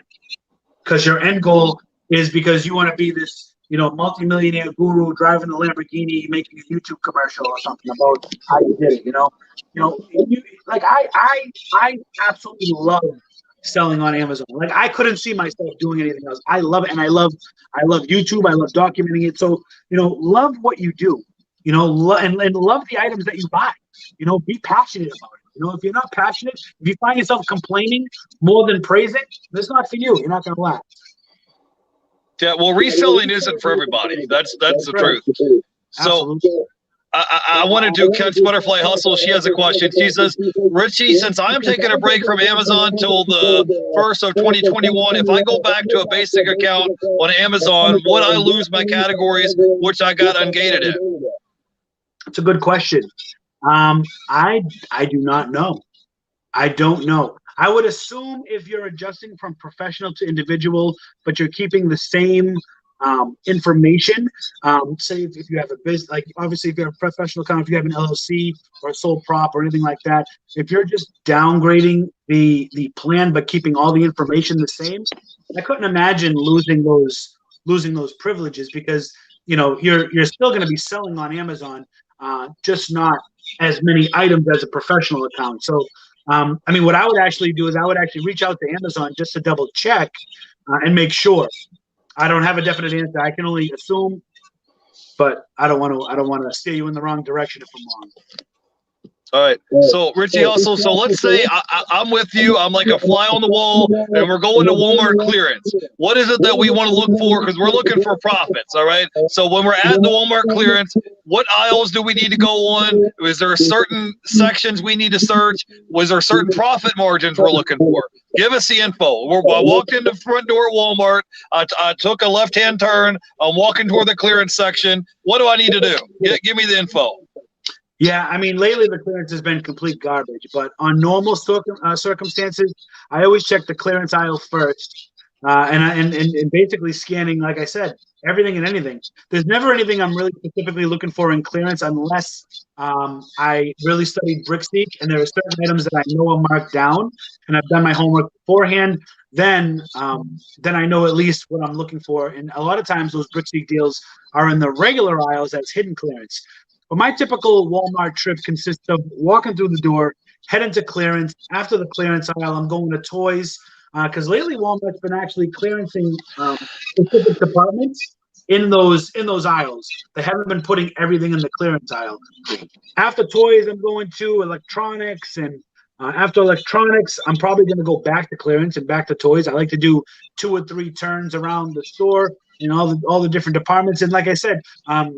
because your end goal is because you want to be this, you know, multimillionaire guru driving a Lamborghini, making a YouTube commercial or something about how you did it. Like I absolutely love selling on Amazon. Like I couldn't see myself doing anything else. I love it, and I love YouTube. I love documenting it. So love what you do. And love the items that you buy. Be passionate about it. If you're not passionate, if you find yourself complaining more than praising, it's not for you. You're not going to last. Yeah, well, reselling isn't for everybody. That's the truth. So I wanted to catch Butterfly Hustle. She has a question. She says, Richie, since I am taking a break from Amazon till the 1st of 2021, if I go back to a basic account on Amazon, would I lose my categories, which I got ungated in? It's a good question. I do not know. I don't know. I would assume if you're adjusting from professional to individual, but you're keeping the same information, say if you have a business, like obviously if you have a professional account, if you have an LLC or a sole prop or anything like that, if you're just downgrading the plan but keeping all the information the same, I couldn't imagine losing those privileges, because you're still going to be selling on Amazon, just not as many items as a professional account. So what I would actually do is I would actually reach out to Amazon just to double check and make sure. I don't have a definite answer. I can only assume, but I don't want to steer you in the wrong direction if I'm wrong. All right. So, Richie Hustle, so let's say I'm with you. I'm like a fly on the wall, and we're going to Walmart clearance. What is it that we want to look for? Because we're looking for profits, all right? So when we're at the Walmart clearance, what aisles do we need to go on? Is there certain sections we need to search? Was there certain profit margins we're looking for? Give us the info. I walked in the front door at Walmart. I took a left-hand turn. I'm walking toward the clearance section. What do I need to do? Give me the info. Yeah, lately the clearance has been complete garbage, but on normal circumstances, I always check the clearance aisle first, and basically scanning, like I said, everything and anything. There's never anything I'm really specifically looking for in clearance unless I really studied BrickSeek, and there are certain items that I know are marked down, and I've done my homework beforehand. Then I know at least what I'm looking for, and a lot of times those BrickSeek deals are in the regular aisles as hidden clearance. But my typical Walmart trip consists of walking through the door, heading to clearance. After the clearance aisle, I'm going to toys, because lately Walmart's been actually clearancing specific departments in those aisles. They haven't been putting everything in the clearance aisle. After toys, I'm going to electronics, and after electronics, I'm probably going to go back to clearance and back to toys. I like to do 2 or 3 turns around the store in all the different departments. And like I said,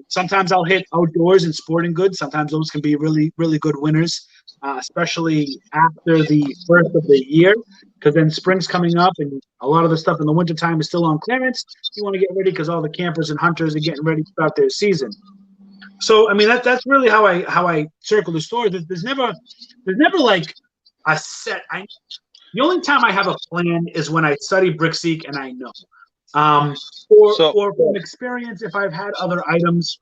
sometimes I'll hit outdoors and sporting goods. Sometimes those can be really, really good winners, especially after the first of the year, because then spring's coming up and a lot of the stuff in the wintertime is still on clearance. You want to get ready because all the campers and hunters are getting ready to start their season. So that's really how I circle the stores. There's never like a set. The only time I have a plan is when I study BrickSeek and I know. From experience, if I've had other items,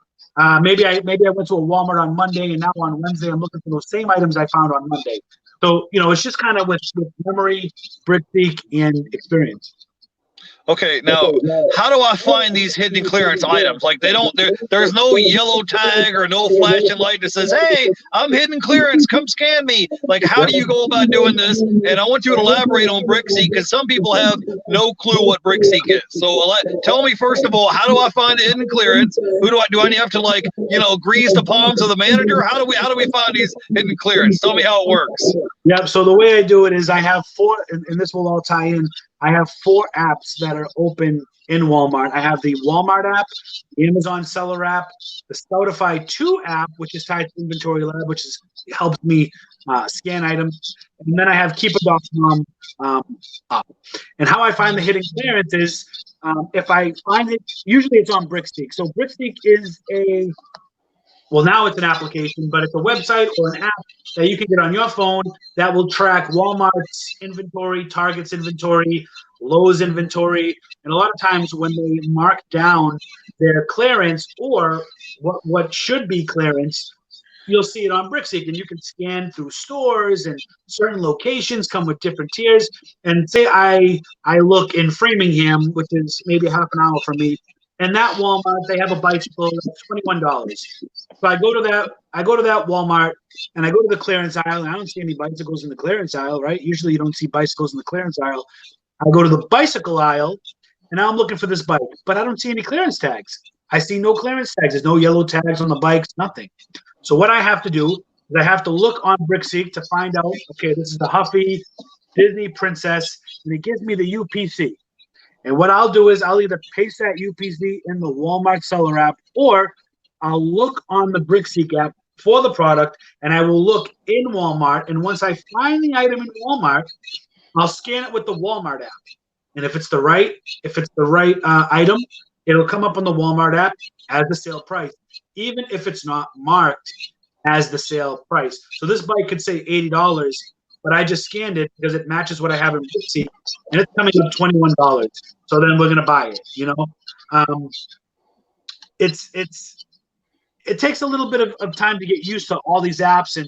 maybe I went to a Walmart on Monday, and now on Wednesday I'm looking for those same items I found on Monday. So it's just kind of with memory, BrickSeek, and experience. Okay, now how do I find these hidden clearance items? Like there's no yellow tag or no flashing light that says, "Hey, I'm hidden clearance. Come scan me." Like, how do you go about doing this? And I want you to elaborate on BrickSeek because some people have no clue what BrickSeek is. So tell me first of all, how do I find the hidden clearance? Who do I have to grease the palms of the manager? How do we find these hidden clearance? Tell me how it works. Yeah. So the way I do it is I have 4, and this will all tie in. I have 4 apps that are open in Walmart. I have the Walmart app, the Amazon Seller app, the Scoutify 2 app, which is tied to Inventory Lab, which helps me scan items. And then I have Keepa.com up. And how I find the hidden clearance is if I find it, usually it's on BrickSeek. So BrickSeek is now it's an application, but it's a website or an app that you can get on your phone that will track Walmart's inventory, Target's inventory, Lowe's inventory. And a lot of times when they mark down their clearance or what should be clearance, you'll see it on BrickSeek, and you can scan through stores, and certain locations come with different tiers. And say I look in Framingham, which is maybe half an hour from me, and that Walmart, they have a bicycle that's $21. So I go to that Walmart, and I go to the clearance aisle, and I don't see any bicycles in the clearance aisle, right? Usually you don't see bicycles in the clearance aisle. I go to the bicycle aisle, and now I'm looking for this bike, but I don't see any clearance tags. I see no clearance tags. There's no yellow tags on the bikes, nothing. So what I have to do is I have to look on BrickSeek to find out, okay, this is the Huffy Disney Princess, and it gives me the UPC. And what I'll do is I'll either paste that UPC in the Walmart Seller app, or I'll look on the BrickSeek app for the product, and I will look in Walmart. And once I find the item in Walmart, I'll scan it with the Walmart app. And if it's the right item, it'll come up on the Walmart app as the sale price, even if it's not marked as the sale price. So this bike could say $80, but I just scanned it because it matches what I have in BrickSeek, and it's coming up $21. So then we're gonna buy it. It takes a little bit of time to get used to all these apps and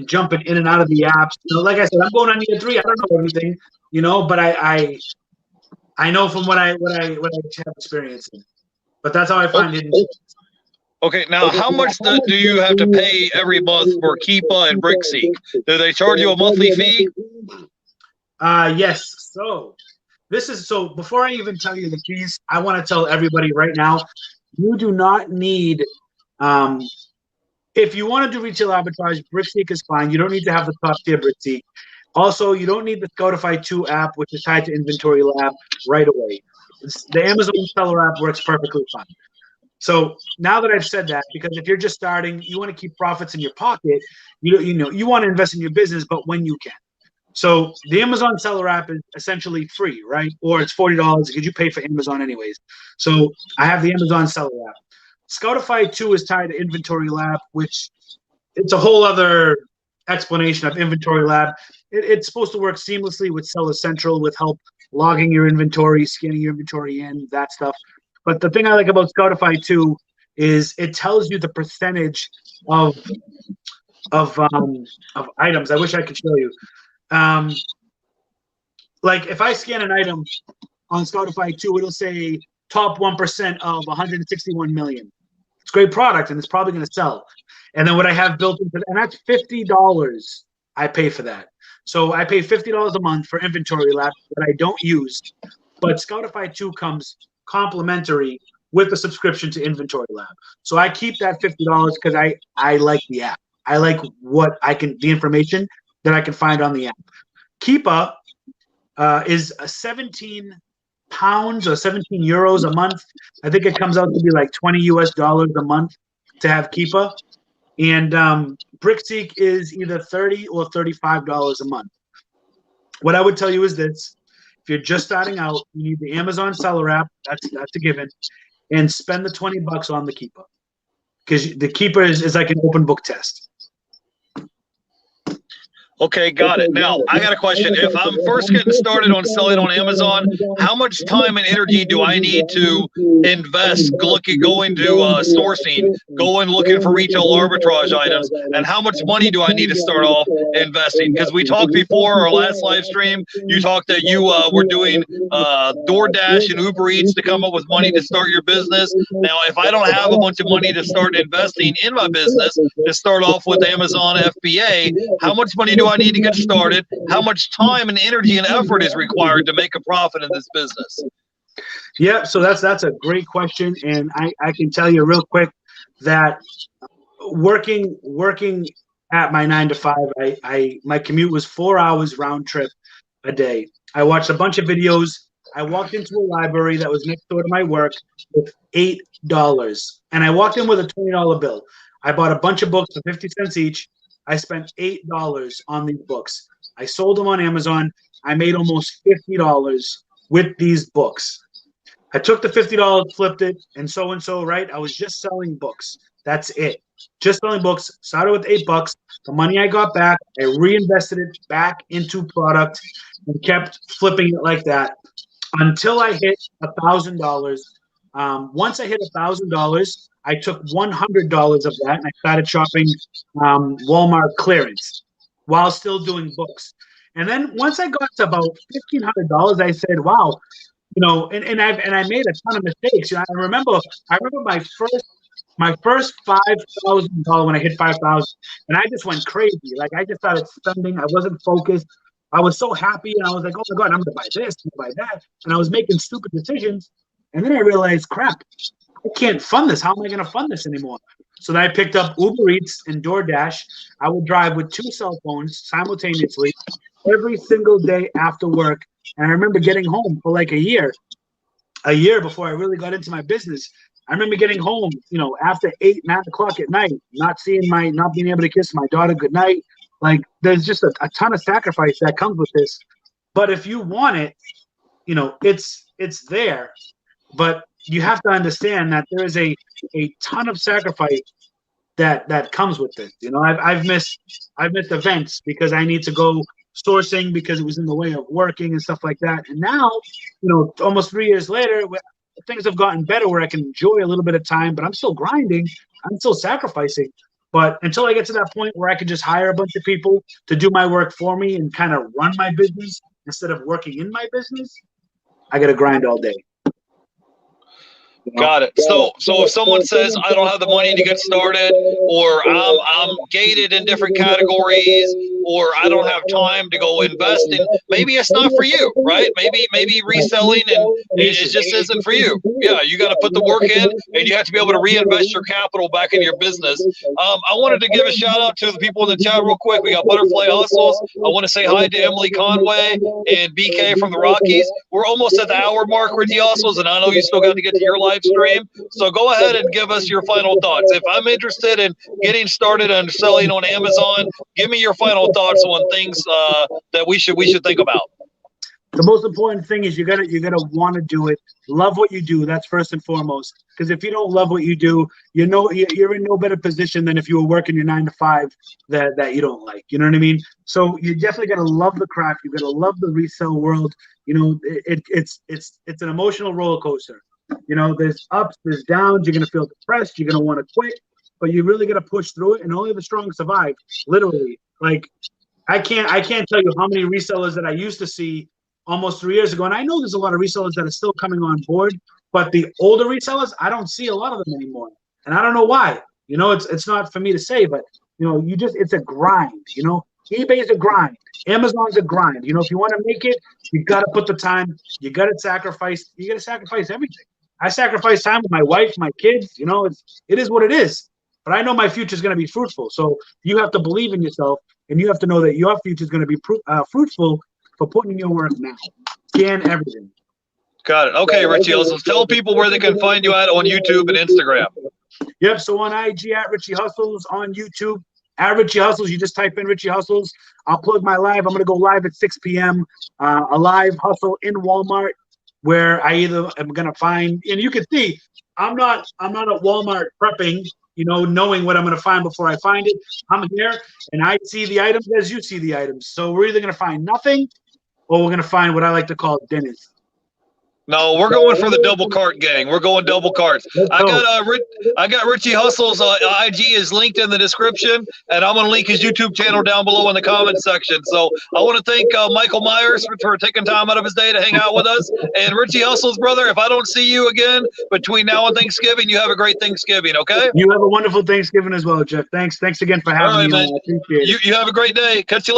jumping in and out of the apps. Like I said, I'm going on year 3. I don't know everything, but I know from what I have experience in. But that's how I find it. Okay, now how much do you have to pay every month for Keepa and BrickSeek? Do they charge you a monthly fee? Yes. So before I even tell you the fees, I want to tell everybody right now, you do not need if you want to do retail arbitrage, BrickSeek is fine. You don't need to have the top tier BrickSeek. Also, you don't need the Scoutify 2 app, which is tied to Inventory Lab right away. The Amazon Seller app works perfectly fine. So now that I've said that, because if you're just starting, you want to keep profits in your pocket, you want to invest in your business, but when you can. So the Amazon Seller app is essentially free, right? Or it's $40 because you pay for Amazon anyways. So I have the Amazon Seller app. Scoutify 2 is tied to Inventory Lab, which it's a whole other explanation of Inventory Lab. It's supposed to work seamlessly with Seller Central, with help logging your inventory, scanning your inventory in, that stuff. But the thing I like about Scoutify 2 is it tells you the percentage of items. I wish I could show you. Like if I scan an item on Scoutify 2, it'll say top 1% of 161 million. It's a great product, and it's probably going to sell. And then what I have built into, and that's $50 I pay for that. So I pay $50 a month for Inventory Lab that I don't use, but Scoutify 2 comes complimentary with the subscription to Inventory Lab. So I keep that $50 because I like the app. I like the information that I can find on the app. Keepa is a 17 pounds or 17 euros a month. I think it comes out to be like $20 US a month to have Keepa. And BrickSeek is either $30 or $35 a month. What I would tell you is this: if you're just starting out, you need the Amazon Seller app. That's a given, and spend the $20 on the Keepa, because the Keepa is like an open book test. Okay, got it. Now, I got a question. If I'm first getting started on selling on Amazon, how much time and energy do I need to invest going to sourcing, going looking for retail arbitrage items, and how much money do I need to start off investing? Because we talked before our last live stream, you talked that you were doing DoorDash and Uber Eats to come up with money to start your business. Now, if I don't have a bunch of money to start investing in my business, to start off with Amazon FBA, how much money do I need to get started? How much time and energy and effort is required to make a profit in this business? Yeah, so that's a great question, and I can tell you real quick that working at my 9 to 5, my commute was 4 hours round trip a day. I watched a bunch of videos. I walked into a library that was next door to my work with $8, and I walked in with a $20 bill. I bought a bunch of books for 50 cents each. I spent $8 on these books. I sold them on Amazon. I made almost $50 with these books. I took the $50, flipped it, and so, right? I was just selling books. That's it. Just selling books. Started with $8. The money I got back, I reinvested it back into product and kept flipping it like that until I hit $1,000. Once I hit $1,000, I took $100 of that and I started shopping Walmart clearance while still doing books. And then once I got to about $1,500, I said, "Wow, and I made a ton of mistakes. I remember my first $5,000 when I hit 5,000, and I just went crazy. Like I just started spending. I wasn't focused. I was so happy, and I was like, "Oh my God, I'm gonna buy this, I'm gonna buy that," and I was making stupid decisions. And then I realized, crap, I can't fund this. How am I going to fund this anymore? So then I picked up Uber Eats and DoorDash. I would drive with 2 cell phones simultaneously every single day after work. And I remember getting home for like a year before I really got into my business. I remember getting home, after 8, 9 o'clock at night, not being able to kiss my daughter goodnight. Like there's just a ton of sacrifice that comes with this. But if you want it, it's there. But you have to understand that there is a ton of sacrifice that comes with this. I've missed events because I need to go sourcing because it was in the way of working and stuff like that. And now, almost 3 years later, things have gotten better where I can enjoy a little bit of time, but I'm still grinding. I'm still sacrificing. But until I get to that point where I can just hire a bunch of people to do my work for me and kind of run my business instead of working in my business, I got to grind all day. Got it. So if someone says I don't have the money to get started, or I'm gated in different categories, or I don't have time to go invest in, maybe it's not for you, right? Maybe reselling and it just isn't for you. Yeah, you got to put the work in, and you have to be able to reinvest your capital back into your business. I wanted to give a shout out to the people in the chat real quick. We got Butterfly Hustles. I want to say hi to Emily Conway and BK from the Rockies. We're almost at the hour mark, Richie Hustles, and I know you still got to get to your live stream. So go ahead and give us your final thoughts. If I'm interested in getting started and selling on Amazon, give me your final thoughts on things that we should think about. The most important thing is you gotta want to do it. Love what you do. That's first and foremost. Because if you don't love what you do, you're in no better position than if you were working your 9 to 5 that you don't like. You know what I mean? So you definitely gotta love the craft. You gotta love the resale world. It's an emotional roller coaster. There's ups, there's downs. You're gonna feel depressed. You're gonna want to quit, but you really gotta push through it. And only the strong survive. Literally, like I can't tell you how many resellers that I used to see almost 3 years ago. And I know there's a lot of resellers that are still coming on board, but the older resellers, I don't see a lot of them anymore. And I don't know why. It's not for me to say, but it's a grind. eBay is a grind. Amazon's a grind. If you want to make it, you got to put the time. You got to sacrifice. You got to sacrifice everything. I sacrifice time with my wife, my kids. It is what it is. But I know my future is going to be fruitful. So you have to believe in yourself, and you have to know that your future is going to be fruitful for putting in your work now. Scan everything. Got it. Okay, Richie Hustles. Tell people where they can find you at on YouTube and Instagram. Yep. So on IG at Richie Hustles, on YouTube at Richie Hustles. You just type in Richie Hustles. I'll plug my live. I'm going to go live at 6 p.m. A live hustle in Walmart where I either am going to find, and you can see I'm not at Walmart prepping, you know, knowing what I'm going to find before I find it. I'm here, and I see the items as you see the items. So we're either going to find nothing, or we're going to find what I like to call dinners. No, we're going for the double cart gang. We're going double carts. I got Richie Hustles. IG is linked in the description, and I'm going to link his YouTube channel down below in the comments section. So I want to thank Michael Myers for taking time out of his day to hang out with us. And Richie Hustles, brother, if I don't see you again between now and Thanksgiving, you have a great Thanksgiving, okay? You have a wonderful Thanksgiving as well, Jeff. Thanks again for having me. Man. I appreciate it. You have a great day. Catch you later.